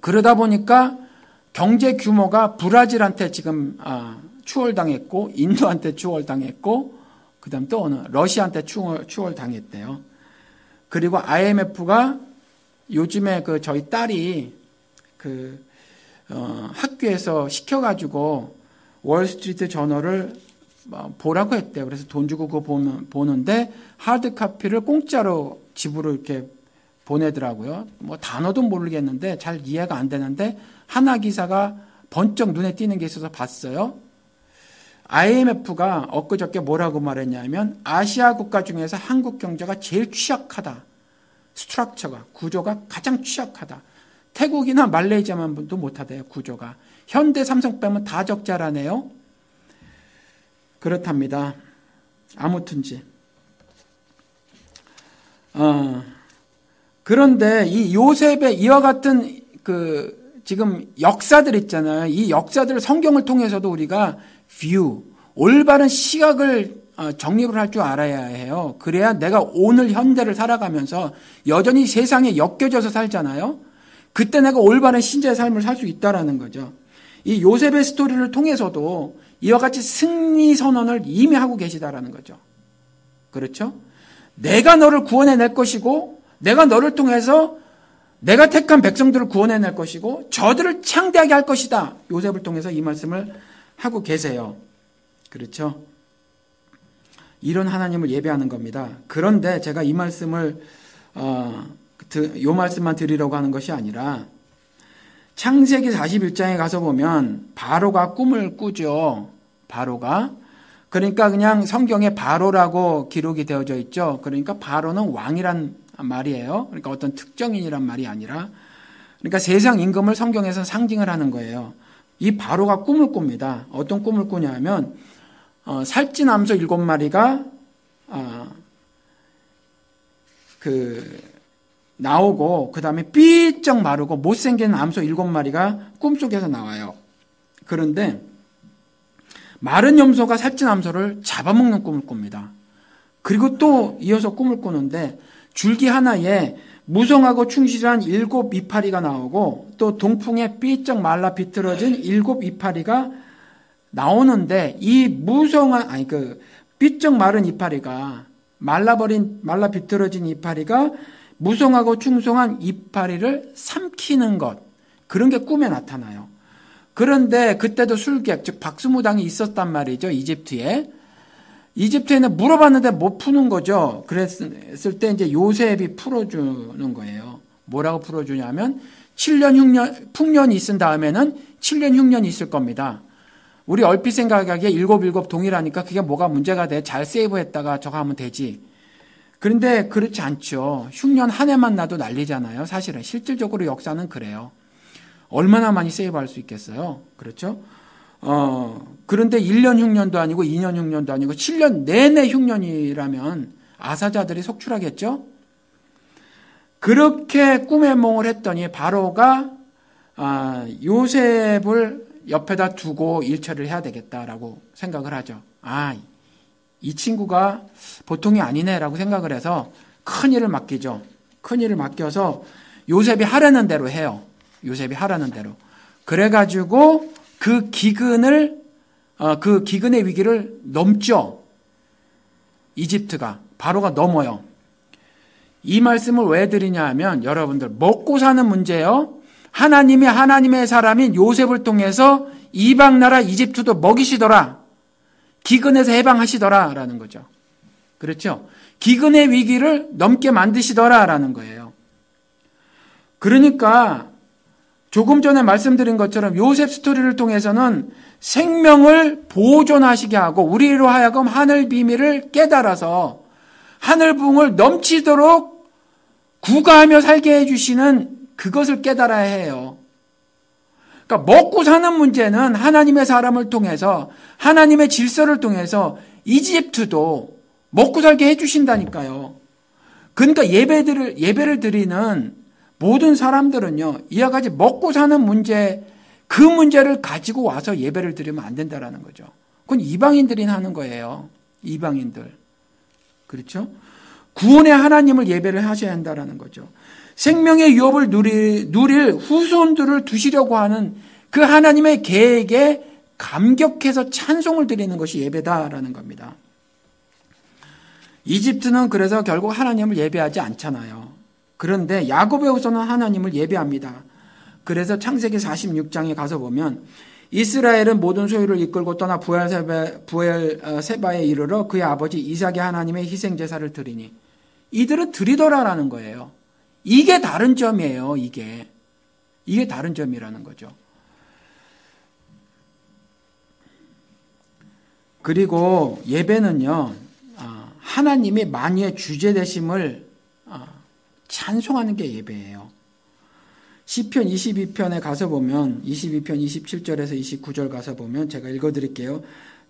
그러다 보니까 경제 규모가 브라질한테 지금 추월당했고, 인도한테 추월당했고, 그 다음 또 어느 러시아한테 추월당했대요. 그리고 IMF가 요즘에 그 저희 딸이 학교에서 시켜가지고 월스트리트 저널을 보라고 했대요. 그래서 돈 주고 그거 보는데 하드 카피를 공짜로 집으로 이렇게 보내더라고요. 뭐 단어도 모르겠는데 잘 이해가 안 되는데 하나 기사가 번쩍 눈에 띄는 게 있어서 봤어요. IMF가 엊그저께 뭐라고 말했냐면 아시아 국가 중에서 한국 경제가 제일 취약하다. 스트럭처가, 구조가 가장 취약하다. 태국이나 말레이시아만도 못하대요. 구조가. 현대 삼성 빼면 다 적자라네요. 그렇답니다. 아무튼지. 그런데 이 요셉의 이와 같은 지금 역사들 있잖아요. 이 역사들을 성경을 통해서도 우리가 올바른 시각을 정립을 할 줄 알아야 해요. 그래야 내가 오늘 현대를 살아가면서 여전히 세상에 엮여져서 살잖아요. 그때 내가 올바른 신자의 삶을 살 수 있다라는 거죠. 이 요셉의 스토리를 통해서도 이와 같이 승리 선언을 이미 하고 계시다라는 거죠. 그렇죠? 내가 너를 구원해낼 것이고, 내가 너를 통해서 내가 택한 백성들을 구원해낼 것이고, 저들을 창대하게 할 것이다. 요셉을 통해서 이 말씀을 하고 계세요. 그렇죠? 이런 하나님을 예배하는 겁니다. 그런데 제가 이 말씀을 요 말씀만 드리려고 하는 것이 아니라 창세기 41장에 가서 보면 바로가 꿈을 꾸죠. 바로가. 그러니까 그냥 성경에 바로라고 기록이 되어져 있죠. 그러니까 바로는 왕이란 말이에요. 그러니까 어떤 특정인이란 말이 아니라, 그러니까 세상 임금을 성경에서 상징을 하는 거예요. 이 바로가 꿈을 꿉니다. 어떤 꿈을 꾸냐면 살찐 암소 7마리가 나오고, 그 다음에 삐쩍 마르고 못생긴 암소 7마리가 꿈속에서 나와요. 그런데 마른 염소가 살찐 암소를 잡아먹는 꿈을 꿉니다. 그리고 또 이어서 꿈을 꾸는데 줄기 하나에 무성하고 충실한 7 이파리가 나오고, 또 동풍에 삐쩍 말라 비틀어진 7 이파리가 나오는데, 이 삐쩍 마른 이파리가 말라 비틀어진 이파리가 무성하고 충성한 이파리를 삼키는 것, 그런 게 꿈에 나타나요. 그런데 그때도 술객, 즉 박수무당이 있었단 말이죠. 이집트에는 물어봤는데 못 푸는 거죠. 그랬을 때 이제 요셉이 풀어주는 거예요. 뭐라고 풀어주냐면 7년 풍년이 있은 다음에는 7년 흉년이 있을 겁니다. 우리 얼핏 생각하기에 7 동일하니까 그게 뭐가 문제가 돼. 잘 세이브했다가 저거 하면 되지. 그런데 그렇지 않죠. 흉년 한 해만 나도 난리잖아요. 사실은 실질적으로 역사는 그래요. 얼마나 많이 세이브할 수 있겠어요. 그렇죠? 그런데 1년 흉년도 아니고 2년 흉년도 아니고 7년 내내 흉년이라면 아사자들이 속출하겠죠? 그렇게 꿈에 몽을 했더니 바로가 요셉을 옆에다 두고 일처리를 해야 되겠다라고 생각을 하죠. 이 친구가 보통이 아니네라고 생각을 해서 큰 일을 맡기죠. 큰일을 맡겨서 요셉이 하라는 대로 해요. 요셉이 하라는 대로. 그래가지고 그 기근의 위기를 넘죠. 이집트가. 바로가 넘어요. 이 말씀을 왜 드리냐 하면 여러분들 먹고 사는 문제요. 하나님이 하나님의 사람인 요셉을 통해서 이방 나라 이집트도 먹이시더라. 기근에서 해방하시더라 라는 거죠. 그렇죠? 기근의 위기를 넘게 만드시더라 라는 거예요. 그러니까 조금 전에 말씀드린 것처럼 요셉 스토리를 통해서는 생명을 보존하시게 하고 우리로 하여금 하늘 비밀을 깨달아서 하늘 부흥을 넘치도록 구가하며 살게 해주시는 그것을 깨달아야 해요. 그러니까 먹고 사는 문제는 하나님의 사람을 통해서 하나님의 질서를 통해서 이집트도 먹고 살게 해주신다니까요. 그러니까 예배를 드리는 모든 사람들은요, 이와 같이 먹고 사는 문제, 그 문제를 가지고 와서 예배를 드리면 안 된다라는 거죠. 그건 이방인들이 하는 거예요. 이방인들. 그렇죠? 구원의 하나님을 예배를 하셔야 한다라는 거죠. 생명의 유업을 누릴 후손들을 두시려고 하는 그 하나님의 계획에 감격해서 찬송을 드리는 것이 예배다라는 겁니다. 이집트는 그래서 결국 하나님을 예배하지 않잖아요. 그런데 야곱의 후손은 하나님을 예배합니다. 그래서 창세기 46장에 가서 보면 이스라엘은 모든 소유를 이끌고 떠나 부엘세바에 이르러 그의 아버지 이삭의 하나님의 희생제사를 드리니 이들은 드리더라라는 거예요. 이게 다른 점이에요. 이게 다른 점이라는 거죠. 그리고 예배는요, 하나님이 만유의 주제 되심을 찬송하는 게 예배예요. 시편 22편에 가서 보면 22편 27절에서 29절 가서 보면 제가 읽어드릴게요.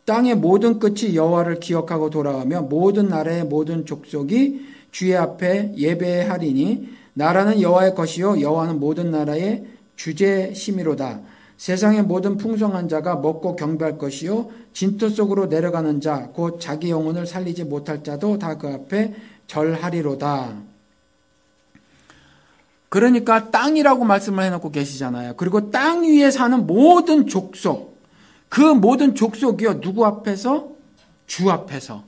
땅의 모든 끝이 여호와를 기억하고 돌아가며 모든 나라의 모든 족속이 주의 앞에 예배하리니 나라는 여호와의 것이요 여호와는 모든 나라의 주제심이로다. 세상의 모든 풍성한 자가 먹고 경배할 것이요 진토 속으로 내려가는 자 곧 자기 영혼을 살리지 못할 자도 다 그 앞에 절하리로다. 그러니까 땅이라고 말씀을 해놓고 계시잖아요. 그리고 땅 위에 사는 모든 족속, 그 모든 족속이요 누구 앞에서? 주 앞에서.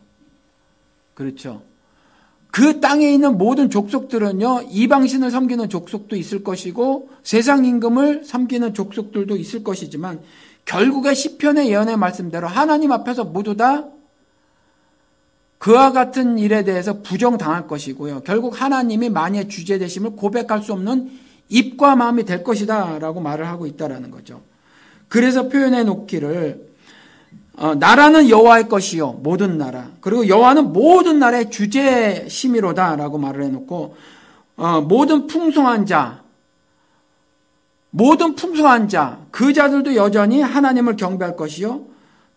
그렇죠. 그 땅에 있는 모든 족속들은요, 이방신을 섬기는 족속도 있을 것이고 세상 임금을 섬기는 족속들도 있을 것이지만 결국에 시편의 예언의 말씀대로 하나님 앞에서 모두 다 그와 같은 일에 대해서 부정당할 것이고요. 결국 하나님이 만유의 주제 되심을 고백할 수 없는 입과 마음이 될 것이다 라고 말을 하고 있다라는 거죠. 그래서 표현해 놓기를 나라는 여호와의 것이요 모든 나라, 그리고 여호와는 모든 나라의 주제심이로다 라고 말을 해놓고 모든 풍성한 자 그 자들도 여전히 하나님을 경배할 것이요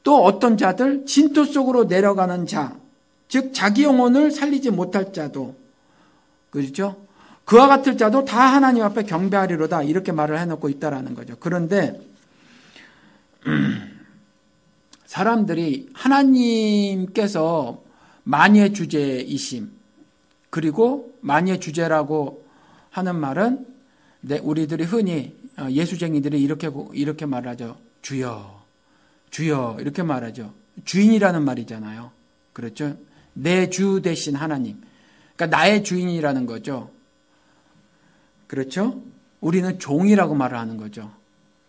또 어떤 자들 진토 속으로 내려가는 자, 즉 자기 영혼을 살리지 못할 자도, 그렇죠? 그와 같을 자도 다 하나님 앞에 경배하리로다 이렇게 말을 해놓고 있다라는 거죠. 그런데 사람들이 하나님께서 만유의 주제이심, 그리고 만유의 주제라고 하는 말은 우리들이 흔히 예수쟁이들이 이렇게 말하죠. 주여, 주여 이렇게 말하죠. 주인이라는 말이잖아요. 그렇죠? 내 주 대신 하나님. 그러니까 나의 주인이라는 거죠. 그렇죠? 우리는 종이라고 말을 하는 거죠.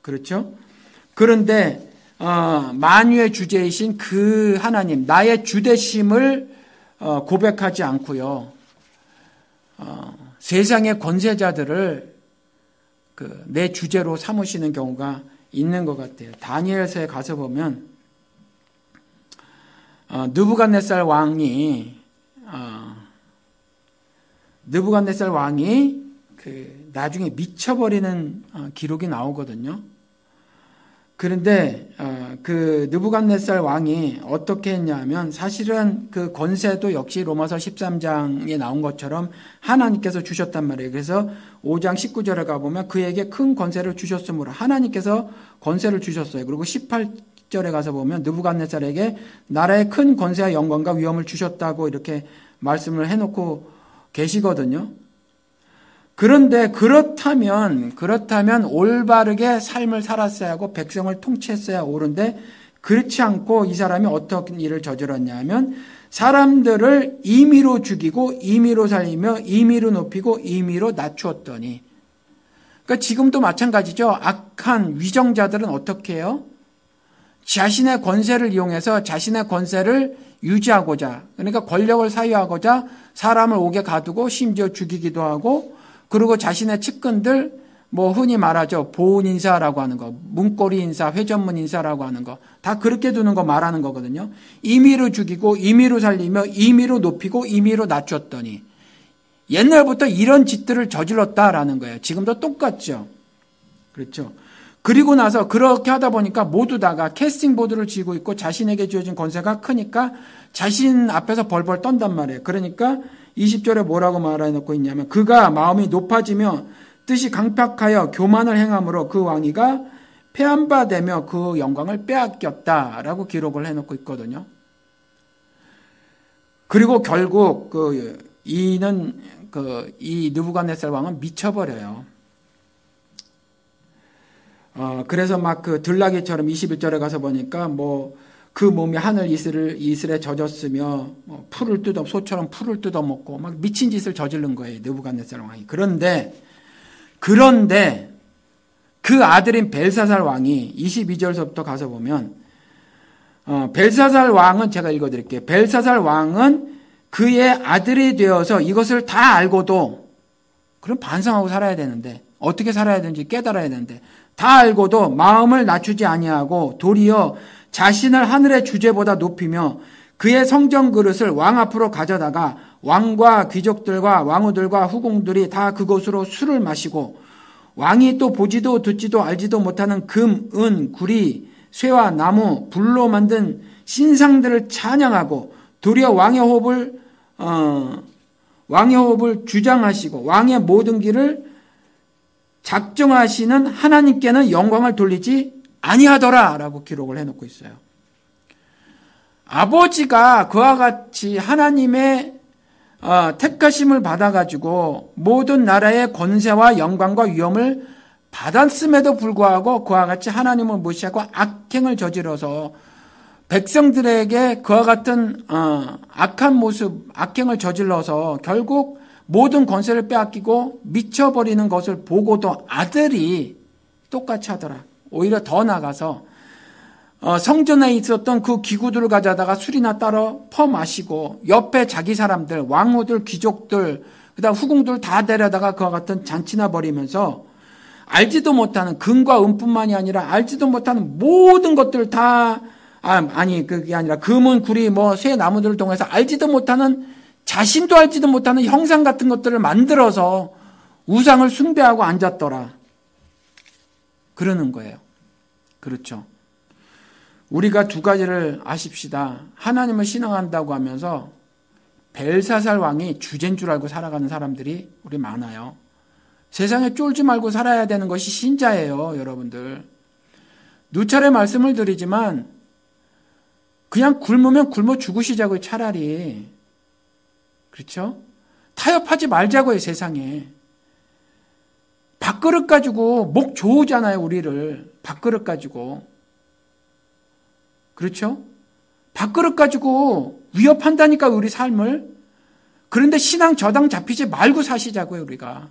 그렇죠? 그런데 만유의 주제이신 그 하나님, 나의 주대심을 고백하지 않고요. 세상의 권세자들을 내 주제로 삼으시는 경우가 있는 것 같아요. 다니엘서에 가서 보면 느부갓네살 왕이 나중에 미쳐버리는 기록이 나오거든요. 그런데 그 느부갓네살 왕이 어떻게 했냐면 사실은 그 권세도 역시 로마서 13장에 나온 것처럼 하나님께서 주셨단 말이에요. 그래서 5장 19절에 가보면 그에게 큰 권세를 주셨으므로 하나님께서 권세를 주셨어요. 그리고 18절에 가서 보면 느부갓네살에게 나라의 큰 권세와 영광과 위엄을 주셨다고 이렇게 말씀을 해놓고 계시거든요. 그런데 그렇다면 올바르게 삶을 살았어야 하고 백성을 통치했어야 옳은데 그렇지 않고 이 사람이 어떤 일을 저질렀냐 하면 사람들을 임의로 죽이고 임의로 살리며 임의로 높이고 임의로 낮추었더니, 그러니까 지금도 마찬가지죠. 악한 위정자들은 어떻게 해요? 자신의 권세를 이용해서 자신의 권세를 유지하고자, 그러니까 권력을 사유하고자 사람을 옥에 가두고 심지어 죽이기도 하고, 그리고 자신의 측근들, 흔히 말하죠. 보훈 인사라고 하는 거, 문고리 인사, 회전문 인사라고 하는 거, 다 그렇게 두는 거 말하는 거거든요. 임의로 죽이고 임의로 살리며 임의로 높이고 임의로 낮췄더니, 옛날부터 이런 짓들을 저질렀다라는 거예요. 지금도 똑같죠. 그렇죠. 그리고 나서 그렇게 하다 보니까 모두 다가 캐스팅 보드를 쥐고 있고 자신에게 주어진 권세가 크니까 자신 앞에서 벌벌 떤단 말이에요. 그러니까 20절에 뭐라고 말해놓고 있냐면, 그가 마음이 높아지며 뜻이 강팍하여 교만을 행함으로 그 왕위가 패한 바 되며 그 영광을 빼앗겼다라고 기록을 해놓고 있거든요. 그리고 결국 이 느부갓네살 왕은 미쳐버려요. 그래서 막 들나귀처럼 21절에 가서 보니까 그 몸이 하늘 이슬에 젖었으며 소처럼 풀을 뜯어먹고 막 미친 짓을 저지른 거예요. 느부갓네살 왕이. 그런데 그 아들인 벨사살 왕이 22절서부터 가서 보면, 벨사살 왕은 제가 읽어드릴게요. 벨사살 왕은 그의 아들이 되어서 이것을 다 알고도, 그럼 반성하고 살아야 되는데, 어떻게 살아야 되는지 깨달아야 되는데, 다 알고도 마음을 낮추지 아니하고 도리어 자신을 하늘의 주제보다 높이며 그의 성전 그릇을 왕 앞으로 가져다가 왕과 귀족들과 왕후들과 후궁들이 다 그곳으로 술을 마시고, 왕이 또 보지도 듣지도 알지도 못하는 금, 은, 구리, 쇠와 나무, 불로 만든 신상들을 찬양하고 도리어 왕의 호흡을 주장하시고 왕의 모든 길을 작정하시는 하나님께는 영광을 돌리지 아니하더라라고 기록을 해놓고 있어요. 아버지가 그와 같이 하나님의 택하심을 받아가지고 모든 나라의 권세와 영광과 위엄을 받았음에도 불구하고 그와 같이 하나님을 무시하고 악행을 저질러서 백성들에게 그와 같은 악한 모습, 악행을 저질러서 결국 모든 권세를 빼앗기고 미쳐버리는 것을 보고도 아들이 똑같이 하더라. 오히려 더 나가서 성전에 있었던 그 기구들을 가져다가 술이나 따로 퍼마시고 옆에 자기 사람들, 왕후들, 귀족들, 그다음 후궁들 다 데려다가 그와 같은 잔치나 벌이면서 알지도 못하는 금과 은뿐만이 아니라 알지도 못하는 모든 것들 다 그게 아니라 금은 구리 쇠 나무들을 통해서 알지도 못하는, 자신도 알지도 못하는 형상 같은 것들을 만들어서 우상을 숭배하고 앉았더라. 그러는 거예요. 그렇죠. 우리가 두 가지를 아십시다. 하나님을 신앙한다고 하면서 벨사살 왕이 주제인 줄 알고 살아가는 사람들이 우리 많아요. 세상에 쫄지 말고 살아야 되는 것이 신자예요, 여러분들. 누차례 말씀을 드리지만 그냥 굶으면 굶어 죽으시자고요, 차라리. 그렇죠? 타협하지 말자고요, 세상에. 밥그릇 가지고 목 조우잖아요, 우리를. 밥그릇 가지고. 그렇죠? 밥그릇 가지고 위협한다니까, 우리 삶을. 그런데 신앙 저당 잡히지 말고 사시자고요, 우리가.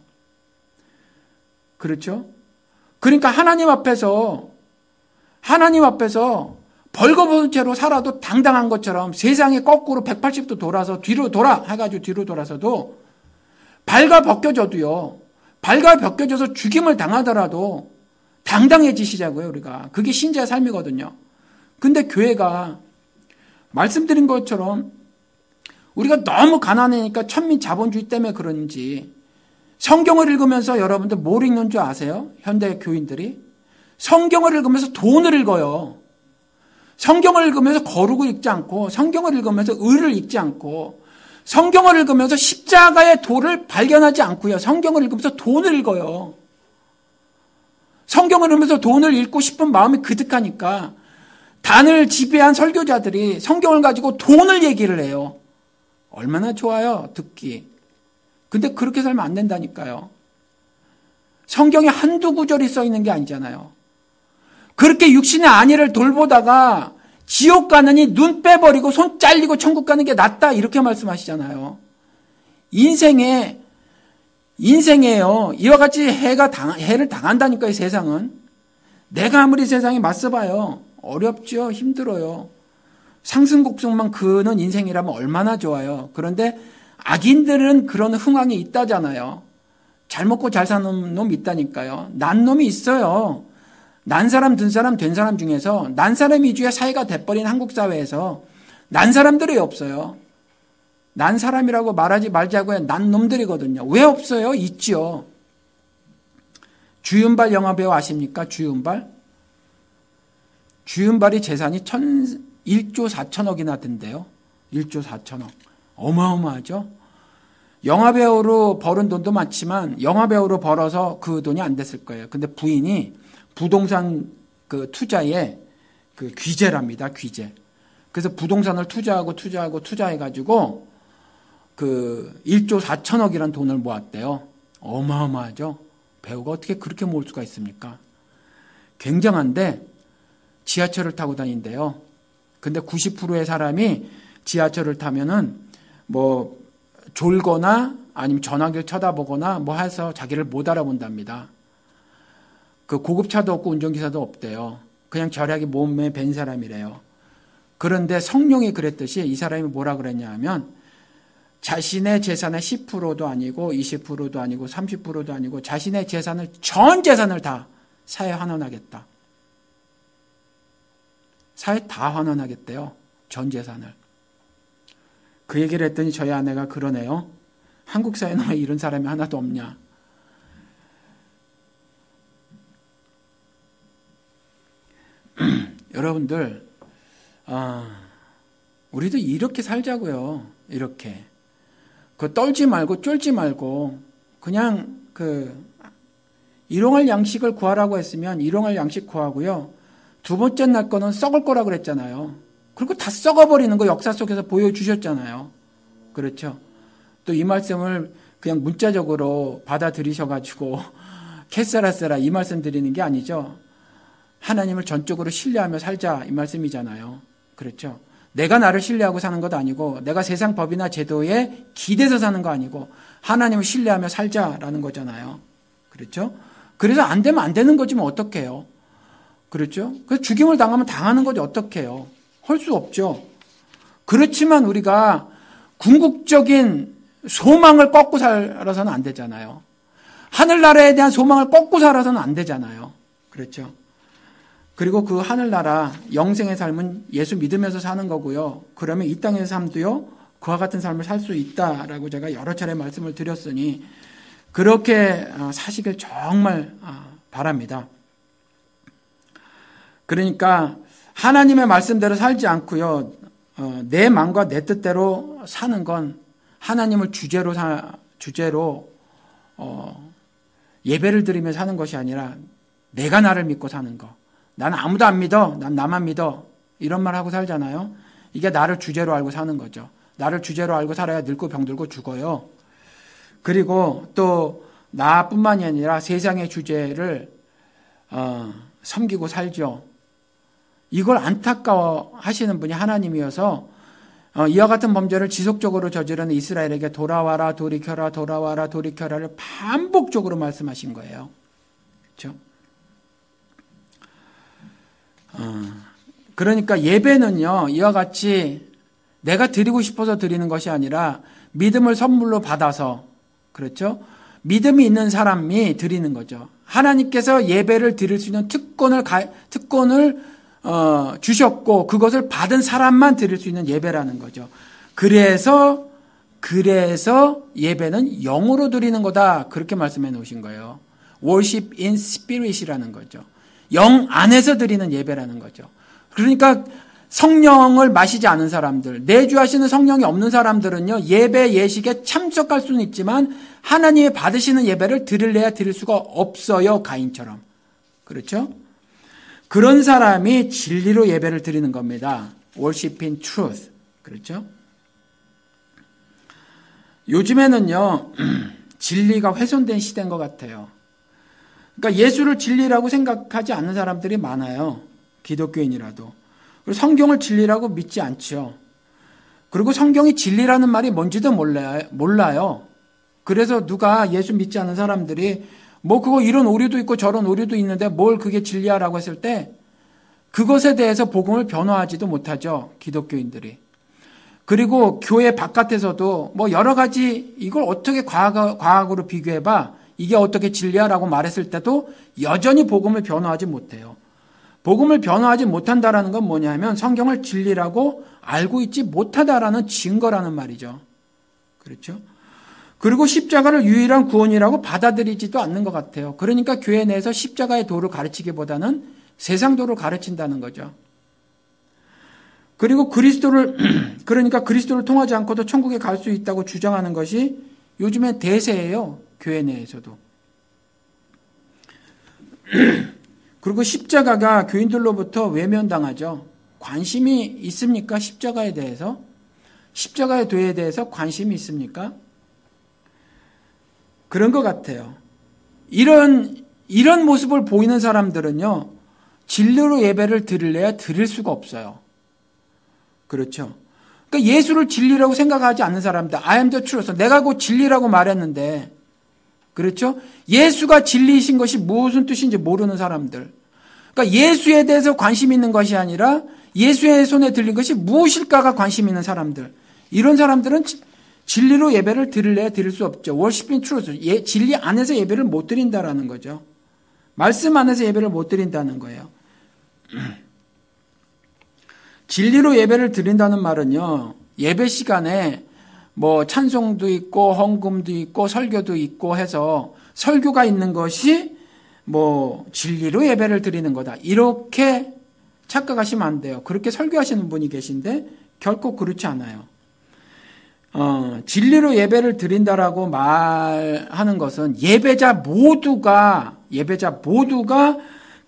그렇죠? 그러니까 하나님 앞에서 벌거벗은 채로 살아도 당당한 것처럼 세상에 거꾸로 180도 돌아서 뒤로 돌아서도 발가 벗겨져서 죽임을 당하더라도 당당해지시자고요, 우리가. 그게 신자의 삶이거든요. 근데 교회가 말씀드린 것처럼 우리가 너무 가난하니까 천민 자본주의 때문에 그런지 성경을 읽으면서 여러분들 뭘 읽는 줄 아세요? 현대 교인들이? 성경을 읽으면서 돈을 읽어요. 성경을 읽으면서 거룩을 읽지 않고, 성경을 읽으면서 의를 읽지 않고, 성경을 읽으면서 십자가의 도를 발견하지 않고요. 성경을 읽으면서 돈을 읽어요. 성경을 읽으면서 돈을 읽고 싶은 마음이 그득하니까 단을 지배한 설교자들이 성경을 가지고 돈을 얘기를 해요. 얼마나 좋아요, 듣기. 근데 그렇게 살면 안 된다니까요. 성경에 한두 구절이 써 있는 게 아니잖아요. 그렇게 육신의 안위를 돌보다가 지옥 가느니 눈 빼버리고 손 잘리고 천국 가는 게 낫다 이렇게 말씀하시잖아요. 인생에요. 이와 같이 해를 당한다니까요. 세상은. 내가 아무리 세상에 맞서봐요. 어렵죠. 힘들어요. 상승곡성만 그는 인생이라면 얼마나 좋아요. 그런데 악인들은 그런 흥황이 있다잖아요. 잘 먹고 잘 사는 놈 있다니까요. 난 놈이 있어요. 난 사람, 든 사람, 된 사람 중에서 난 사람 위주의 사회가 돼버린 한국 사회에서 난 사람들이 없어요. 난 사람이라고 말하지 말자고 해. 난 놈들이거든요. 왜 없어요? 있죠. 주윤발 영화배우 아십니까? 주윤발? 주윤발이 재산이 1조 4천억이나 된대요. 1조 4천억. 어마어마하죠? 영화배우로 벌은 돈도 많지만 영화배우로 벌어서 그 돈이 안 됐을 거예요. 근데 부인이 부동산 그 투자에 그 귀재랍니다. 귀재. 그래서 부동산을 투자해가지고 그 1조 4천억이라는 돈을 모았대요. 어마어마하죠? 배우가 어떻게 그렇게 모을 수가 있습니까? 굉장한데 지하철을 타고 다닌대요. 근데 90%의 사람이 지하철을 타면은 뭐 졸거나 아니면 전화기를 쳐다보거나 뭐 해서 자기를 못 알아본답니다. 그 고급차도 없고 운전기사도 없대요. 그냥 절약이 몸에 밴 사람이래요. 그런데 성령이 그랬듯이 이 사람이 뭐라 그랬냐 하면 자신의 재산의 10%도 아니고 20%도 아니고 30%도 아니고 자신의 재산을 전 재산을 다 사회에 환원하겠다. 사회에 다 환원하겠대요. 전 재산을. 그 얘기를 했더니 저희 아내가 그러네요. 한국 사회는 왜 이런 사람이 하나도 없냐. 여러분들 우리도 이렇게 살자고요. 이렇게. 그 떨지 말고 쫄지 말고 그냥 그 일용할 양식을 구하라고 했으면 일용할 양식 구하고요. 두 번째 날 거는 썩을 거라고 그랬잖아요. 그리고 다 썩어버리는 거 역사 속에서 보여주셨잖아요. 그렇죠. 또 이 말씀을 그냥 문자적으로 받아들이셔가지고 캐사라세라 이 말씀 드리는 게 아니죠. 하나님을 전적으로 신뢰하며 살자 이 말씀이잖아요. 그렇죠. 내가 나를 신뢰하고 사는 것도 아니고 내가 세상 법이나 제도에 기대서 사는 거 아니고 하나님을 신뢰하며 살자라는 거잖아요. 그렇죠. 그래서 안 되면 안 되는 거지 뭐 어떡해요. 그렇죠. 그래서 죽임을 당하면 당하는 거지 어떡해요. 할 수 없죠. 그렇지만 우리가 궁극적인 소망을 꺾고 살아서는 안 되잖아요. 하늘나라에 대한 소망을 꺾고 살아서는 안 되잖아요. 그렇죠. 그리고 그 하늘나라 영생의 삶은 예수 믿으면서 사는 거고요. 그러면 이 땅의 삶도요. 그와 같은 삶을 살 수 있다라고 제가 여러 차례 말씀을 드렸으니 그렇게 사시길 정말 바랍니다. 그러니까 하나님의 말씀대로 살지 않고요. 내 마음과 내 뜻대로 사는 건 하나님을 주제로 예배를 드리며 사는 것이 아니라 내가 나를 믿고 사는 거. 나는 아무도 안 믿어. 난 나만 믿어. 이런 말 하고 살잖아요. 이게 나를 주제로 알고 사는 거죠. 나를 주제로 알고 살아야 늙고 병들고 죽어요. 그리고 또 나뿐만이 아니라 세상의 주제를 섬기고 살죠. 이걸 안타까워 하시는 분이 하나님이어서 이와 같은 범죄를 지속적으로 저지르는 이스라엘에게 돌아와라 돌이켜라 돌아와라 돌이켜라를 반복적으로 말씀하신 거예요. 그렇죠? 그러니까 예배는요, 이와 같이 내가 드리고 싶어서 드리는 것이 아니라 믿음을 선물로 받아서, 그렇죠? 믿음이 있는 사람이 드리는 거죠. 하나님께서 예배를 드릴 수 있는 특권을 주셨고, 그것을 받은 사람만 드릴 수 있는 예배라는 거죠. 그래서 예배는 영으로 드리는 거다. 그렇게 말씀해 놓으신 거예요. worship in spirit이라는 거죠. 영 안에서 드리는 예배라는 거죠. 그러니까 성령을 마시지 않은 사람들, 내주하시는 성령이 없는 사람들은요, 예배 예식에 참석할 수는 있지만 하나님이 받으시는 예배를 드릴래야 드릴 수가 없어요. 가인처럼. 그렇죠? 그런 사람이 진리로 예배를 드리는 겁니다. worship in truth. 그렇죠? 요즘에는요, 진리가 훼손된 시대인 것 같아요. 그러니까 예수를 진리라고 생각하지 않는 사람들이 많아요. 기독교인이라도. 그리고 성경을 진리라고 믿지 않죠. 그리고 성경이 진리라는 말이 뭔지도 몰라요. 그래서 누가 예수 믿지 않는 사람들이 뭐 그거 이런 오류도 있고 저런 오류도 있는데 뭘 그게 진리야라고 했을 때 그것에 대해서 복음을 변호하지도 못하죠. 기독교인들이. 그리고 교회 바깥에서도 뭐 여러 가지 이걸 어떻게 과학으로 비교해봐 이게 어떻게 진리야라고 말했을 때도 여전히 복음을 변호하지 못해요. 복음을 변호하지 못한다라는 건 뭐냐면 성경을 진리라고 알고 있지 못하다라는 증거라는 말이죠. 그렇죠? 그리고 십자가를 유일한 구원이라고 받아들이지도 않는 것 같아요. 그러니까 교회 내에서 십자가의 도를 가르치기보다는 세상 도를 가르친다는 거죠. 그리고 그러니까 그리스도를 통하지 않고도 천국에 갈 수 있다고 주장하는 것이 요즘에 대세예요. 교회 내에서도. 그리고 십자가가 교인들로부터 외면당하죠. 관심이 있습니까? 십자가에 대해서? 십자가의 도에 대해서 관심이 있습니까? 그런 것 같아요. 이런 모습을 보이는 사람들은요, 진리로 예배를 드릴래야 드릴 수가 없어요. 그렇죠. 그러니까 예수를 진리라고 생각하지 않는 사람들, I am the truth. 내가 곧 진리라고 말했는데, 그렇죠? 예수가 진리이신 것이 무슨 뜻인지 모르는 사람들. 그러니까 예수에 대해서 관심 있는 것이 아니라 예수의 손에 들린 것이 무엇일까가 관심 있는 사람들. 이런 사람들은 진리로 예배를 드릴래야 드릴 수 없죠. worship in truth. 진리 안에서 예배를 못 드린다라는 거죠. 말씀 안에서 예배를 못 드린다는 거예요. 진리로 예배를 드린다는 말은요, 예배 시간에 뭐 찬송도 있고 헌금도 있고 설교도 있고 해서 설교가 있는 것이 뭐 진리로 예배를 드리는 거다. 이렇게 착각하시면 안 돼요. 그렇게 설교하시는 분이 계신데 결코 그렇지 않아요. 진리로 예배를 드린다라고 말하는 것은 예배자 모두가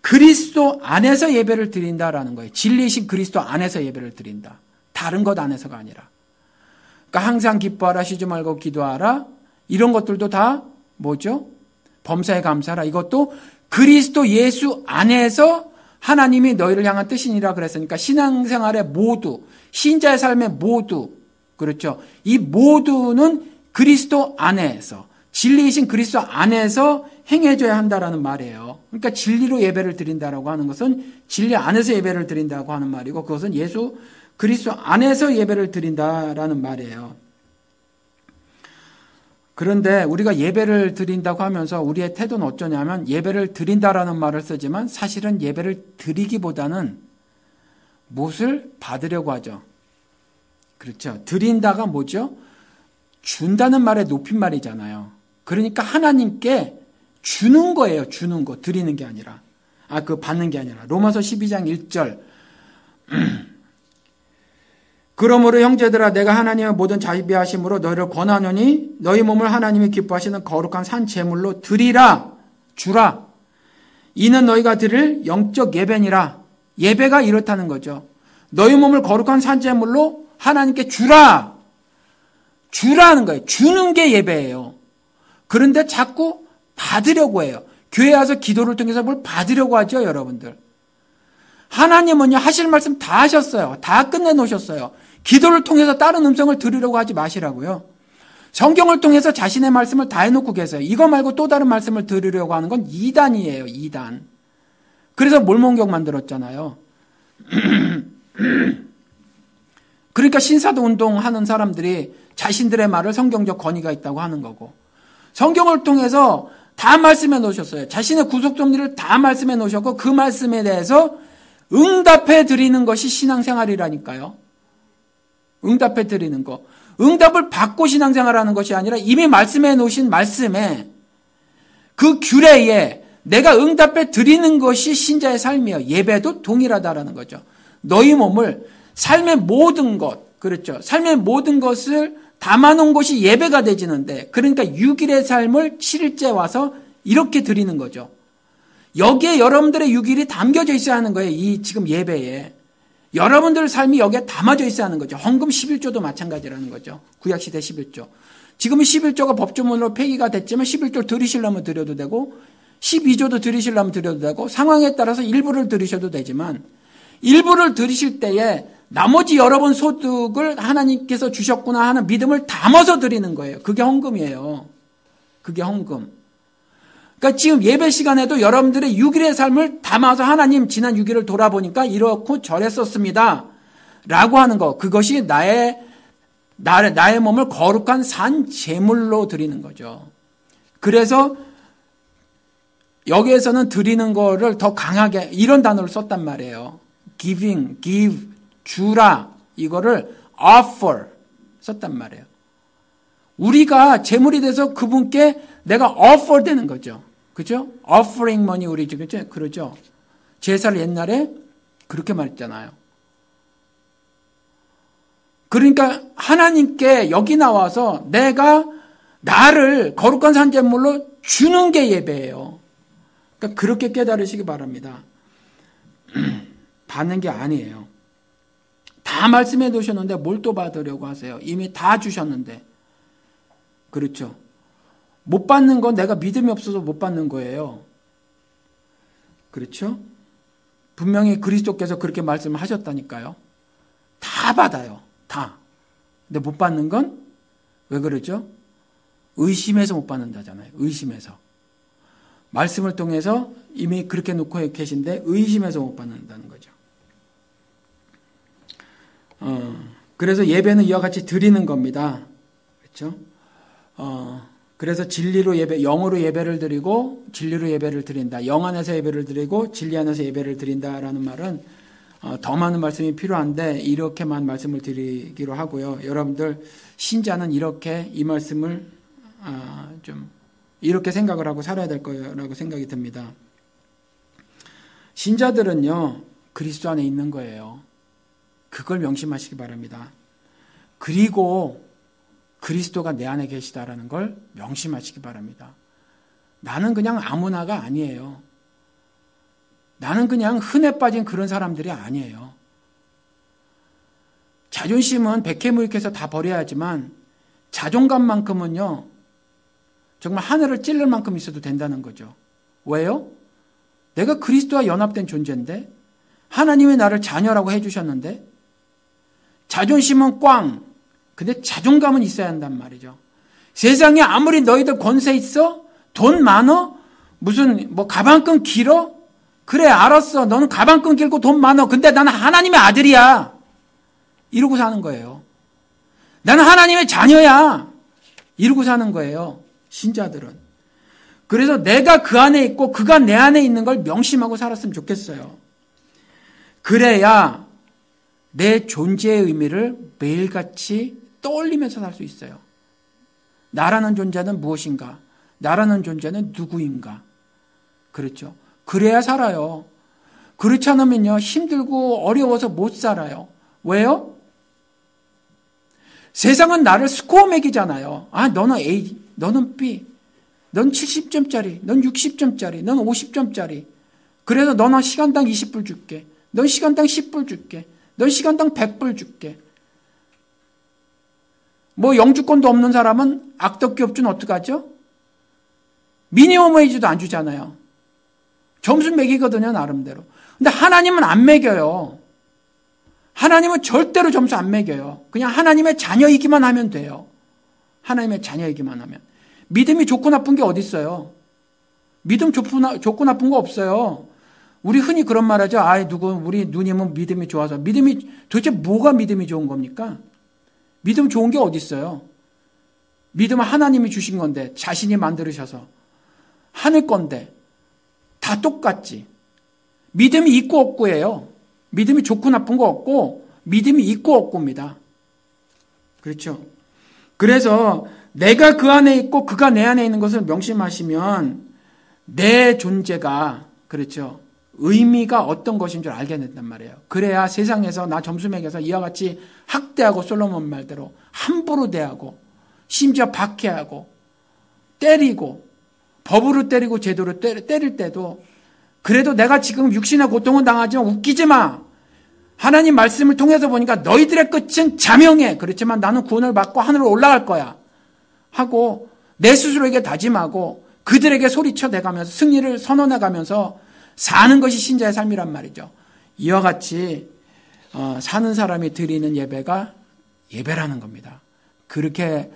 그리스도 안에서 예배를 드린다라는 거예요. 진리이신 그리스도 안에서 예배를 드린다. 다른 것 안에서가 아니라. 그러니까 항상 기뻐하라, 쉬지 말고 기도하라. 이런 것들도 다 뭐죠? 범사에 감사하라. 이것도 그리스도 예수 안에서 하나님이 너희를 향한 뜻이니라 그랬으니까 신앙생활의 모두, 신자의 삶의 모두, 그렇죠. 이 모두는 그리스도 안에서, 진리이신 그리스도 안에서 행해져야 한다라는 말이에요. 그러니까 진리로 예배를 드린다라고 하는 것은 진리 안에서 예배를 드린다고 하는 말이고 그것은 예수 그리스도 안에서 예배를 드린다라는 말이에요. 그런데 우리가 예배를 드린다고 하면서 우리의 태도는 어쩌냐면 예배를 드린다라는 말을 쓰지만 사실은 예배를 드리기보다는 무엇을 받으려고 하죠. 그렇죠. 드린다가 뭐죠? 준다는 말의 높임말이잖아요. 그러니까 하나님께 주는 거예요. 주는 거. 드리는 게 아니라. 받는 게 아니라. 로마서 12장 1절. 그러므로 형제들아 내가 하나님의 모든 자비하심으로 너희를 권하노니 너희 몸을 하나님이 기뻐하시는 거룩한 산 제물로 드리라. 주라. 이는 너희가 드릴 영적 예배니라. 예배가 이렇다는 거죠. 너희 몸을 거룩한 산 제물로 하나님께 주라. 주라는 거예요. 주는 게 예배예요. 그런데 자꾸 받으려고 해요. 교회 와서 기도를 통해서 뭘 받으려고 하죠, 여러분들. 하나님은요, 하실 말씀 다 하셨어요. 다 끝내놓으셨어요. 기도를 통해서 다른 음성을 들으려고 하지 마시라고요. 성경을 통해서 자신의 말씀을 다 해놓고 계세요. 이거 말고 또 다른 말씀을 들으려고 하는 건 이단이에요, 이단. 그래서 몰몬경 만들었잖아요. 그러니까 신사도 운동하는 사람들이 자신들의 말을 성경적 권위가 있다고 하는 거고 성경을 통해서 다 말씀해 놓으셨어요. 자신의 구속 정리를 다 말씀해 놓으셨고 그 말씀에 대해서 응답해 드리는 것이 신앙생활이라니까요. 응답해 드리는 거. 응답을 받고 신앙생활하는 것이 아니라 이미 말씀해 놓으신 말씀에 그 규례에 내가 응답해 드리는 것이 신자의 삶이에요. 예배도 동일하다라는 거죠. 너희 몸을 삶의 모든 것, 그렇죠. 삶의 모든 것을 담아놓은 것이 예배가 되지는데 그러니까 6일의 삶을 7일째 와서 이렇게 드리는 거죠. 여기에 여러분들의 6일이 담겨져 있어야 하는 거예요. 이 지금 예배에. 여러분들 삶이 여기에 담아져 있어야 하는 거죠. 헌금 11조도 마찬가지라는 거죠. 구약시대 11조. 지금은 11조가 법조문으로 폐기가 됐지만 11조 드리시려면 드려도 되고 12조도 드리시려면 드려도 되고 상황에 따라서 일부를 드리셔도 되지만 일부를 드리실 때에 나머지 여러분 소득을 하나님께서 주셨구나 하는 믿음을 담아서 드리는 거예요. 그게 헌금이에요. 그게 헌금. 그러니까 지금 예배 시간에도 여러분들의 6일의 삶을 담아서 하나님 지난 6일을 돌아보니까 이렇고 저랬었습니다. 라고 하는 거. 그것이 나의 몸을 거룩한 산 제물로 드리는 거죠. 그래서 여기에서는 드리는 거를 더 강하게 이런 단어를 썼단 말이에요. giving, give, 주라 이거를 offer 썼단 말이에요. 우리가 제물이 돼서 그분께 내가 offer 되는 거죠. 그죠? offering money 우리 지금 그러죠. 제사를 옛날에 그렇게 말했잖아요. 그러니까 하나님께 여기 나와서 내가 나를 거룩한 산제물로 주는 게 예배예요. 그러니까 그렇게 깨달으시기 바랍니다. 받는 게 아니에요. 다 말씀해 놓으셨는데 뭘 또 받으려고 하세요? 이미 다 주셨는데. 그렇죠. 못 받는 건 내가 믿음이 없어서 못 받는 거예요. 그렇죠? 분명히 그리스도께서 그렇게 말씀하셨다니까요. 다 받아요. 다. 근데 못 받는 건 왜 그러죠? 의심해서 못 받는다잖아요. 의심해서. 말씀을 통해서 이미 그렇게 놓고 계신데 의심해서 못 받는다는 거죠. 그래서 예배는 이와 같이 드리는 겁니다. 그렇죠? 그래서 진리로 영으로 예배를 드리고 진리로 예배를 드린다. 영 안에서 예배를 드리고 진리 안에서 예배를 드린다라는 말은 더 많은 말씀이 필요한데 이렇게만 말씀을 드리기로 하고요. 여러분들 신자는 이렇게 이 말씀을 좀 이렇게 생각을 하고 살아야 될 거라고 생각이 듭니다. 신자들은요, 그리스도 안에 있는 거예요. 그걸 명심하시기 바랍니다. 그리고 그리스도가 내 안에 계시다라는 걸 명심하시기 바랍니다. 나는 그냥 아무나가 아니에요. 나는 그냥 흔해 빠진 그런 사람들이 아니에요. 자존심은 백해무익해서 다 버려야 하지만 자존감만큼은요, 정말 하늘을 찔를 만큼 있어도 된다는 거죠. 왜요? 내가 그리스도와 연합된 존재인데 하나님이 나를 자녀라고 해주셨는데 자존심은 꽝. 근데 자존감은 있어야 한단 말이죠. 세상에 아무리 너희들 권세 있어? 돈 많어? 무슨 가방끈 길어? 그래 알았어. 너는 가방끈 길고 돈 많어. 근데 나는 하나님의 아들이야. 이러고 사는 거예요. 나는 하나님의 자녀야. 이러고 사는 거예요. 신자들은. 그래서 내가 그 안에 있고 그가 내 안에 있는 걸 명심하고 살았으면 좋겠어요. 그래야 내 존재의 의미를 매일같이 떠올리면서 살 수 있어요. 나라는 존재는 무엇인가? 나라는 존재는 누구인가? 그렇죠. 그래야 살아요. 그렇지 않으면요, 힘들고 어려워서 못 살아요. 왜요? 세상은 나를 스코어 매기잖아요. 너는 A, 너는 B, 넌 70점짜리, 넌 60점짜리, 넌 50점짜리. 그래서 너는 시간당 20불 줄게. 넌 시간당 10불 줄게. 넌 시간당 100불 줄게. 영주권도 없는 사람은 악덕기업주는 어떡하죠? 미니멈 웨이지도 안 주잖아요. 점수 매기거든요, 나름대로. 근데 하나님은 안 매겨요. 하나님은 절대로 점수 안 매겨요. 그냥 하나님의 자녀이기만 하면 돼요. 하나님의 자녀이기만 하면. 믿음이 좋고 나쁜 게 어디 있어요? 믿음 좋고 나쁜 거 없어요. 우리 흔히 그런 말 하죠. 우리 누님은 믿음이 좋아서. 도대체 뭐가 믿음이 좋은 겁니까? 믿음 좋은 게 어디 있어요? 믿음은 하나님이 주신 건데, 자신이 만들으셔서. 하늘 건데, 다 똑같지. 믿음이 있고 없고예요. 믿음이 좋고 나쁜 거 없고, 믿음이 있고 없고입니다. 그렇죠? 그래서 내가 그 안에 있고 그가 내 안에 있는 것을 명심하시면 내 존재가, 그렇죠, 의미가 어떤 것인 줄 알게 된단 말이에요. 그래야 세상에서 나 점수 매겨서 이와 같이 학대하고, 솔로몬 말대로 함부로 대하고, 심지어 박해하고 때리고, 법으로 때리고 제도로 때릴 때도 그래도 내가 지금 육신의 고통은 당하지만 웃기지 마. 하나님 말씀을 통해서 보니까 너희들의 끝은 자명해. 그렇지만 나는 구원을 받고 하늘로 올라갈 거야 하고 내 스스로에게 다짐하고 그들에게 소리쳐 내가면서 승리를 선언해 가면서 사는 것이 신자의 삶이란 말이죠. 이와 같이 사는 사람이 드리는 예배가 예배라는 겁니다. 그렇게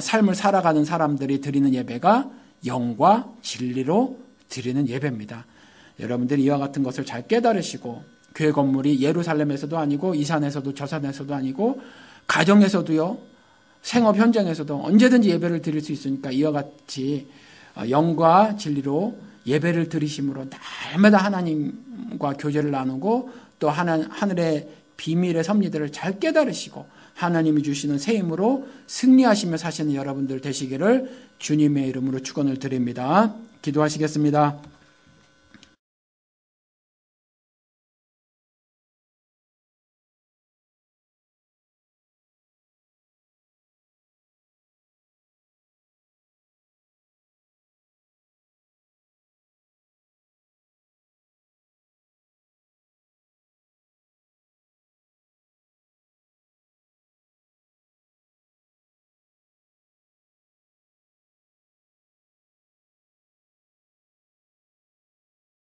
삶을 살아가는 사람들이 드리는 예배가 영과 진리로 드리는 예배입니다. 여러분들이 이와 같은 것을 잘 깨달으시고 교회 건물이 예루살렘에서도 아니고 이 산에서도 저 산에서도 아니고 가정에서도요, 생업 현장에서도 언제든지 예배를 드릴 수 있으니까 이와 같이 영과 진리로 예배를 드리심으로 날마다 하나님과 교제를 나누고 또 하늘의 비밀의 섭리들을 잘 깨달으시고 하나님이 주시는 새 힘으로 승리하시며 사시는 여러분들 되시기를 주님의 이름으로 축원을 드립니다. 기도하시겠습니다.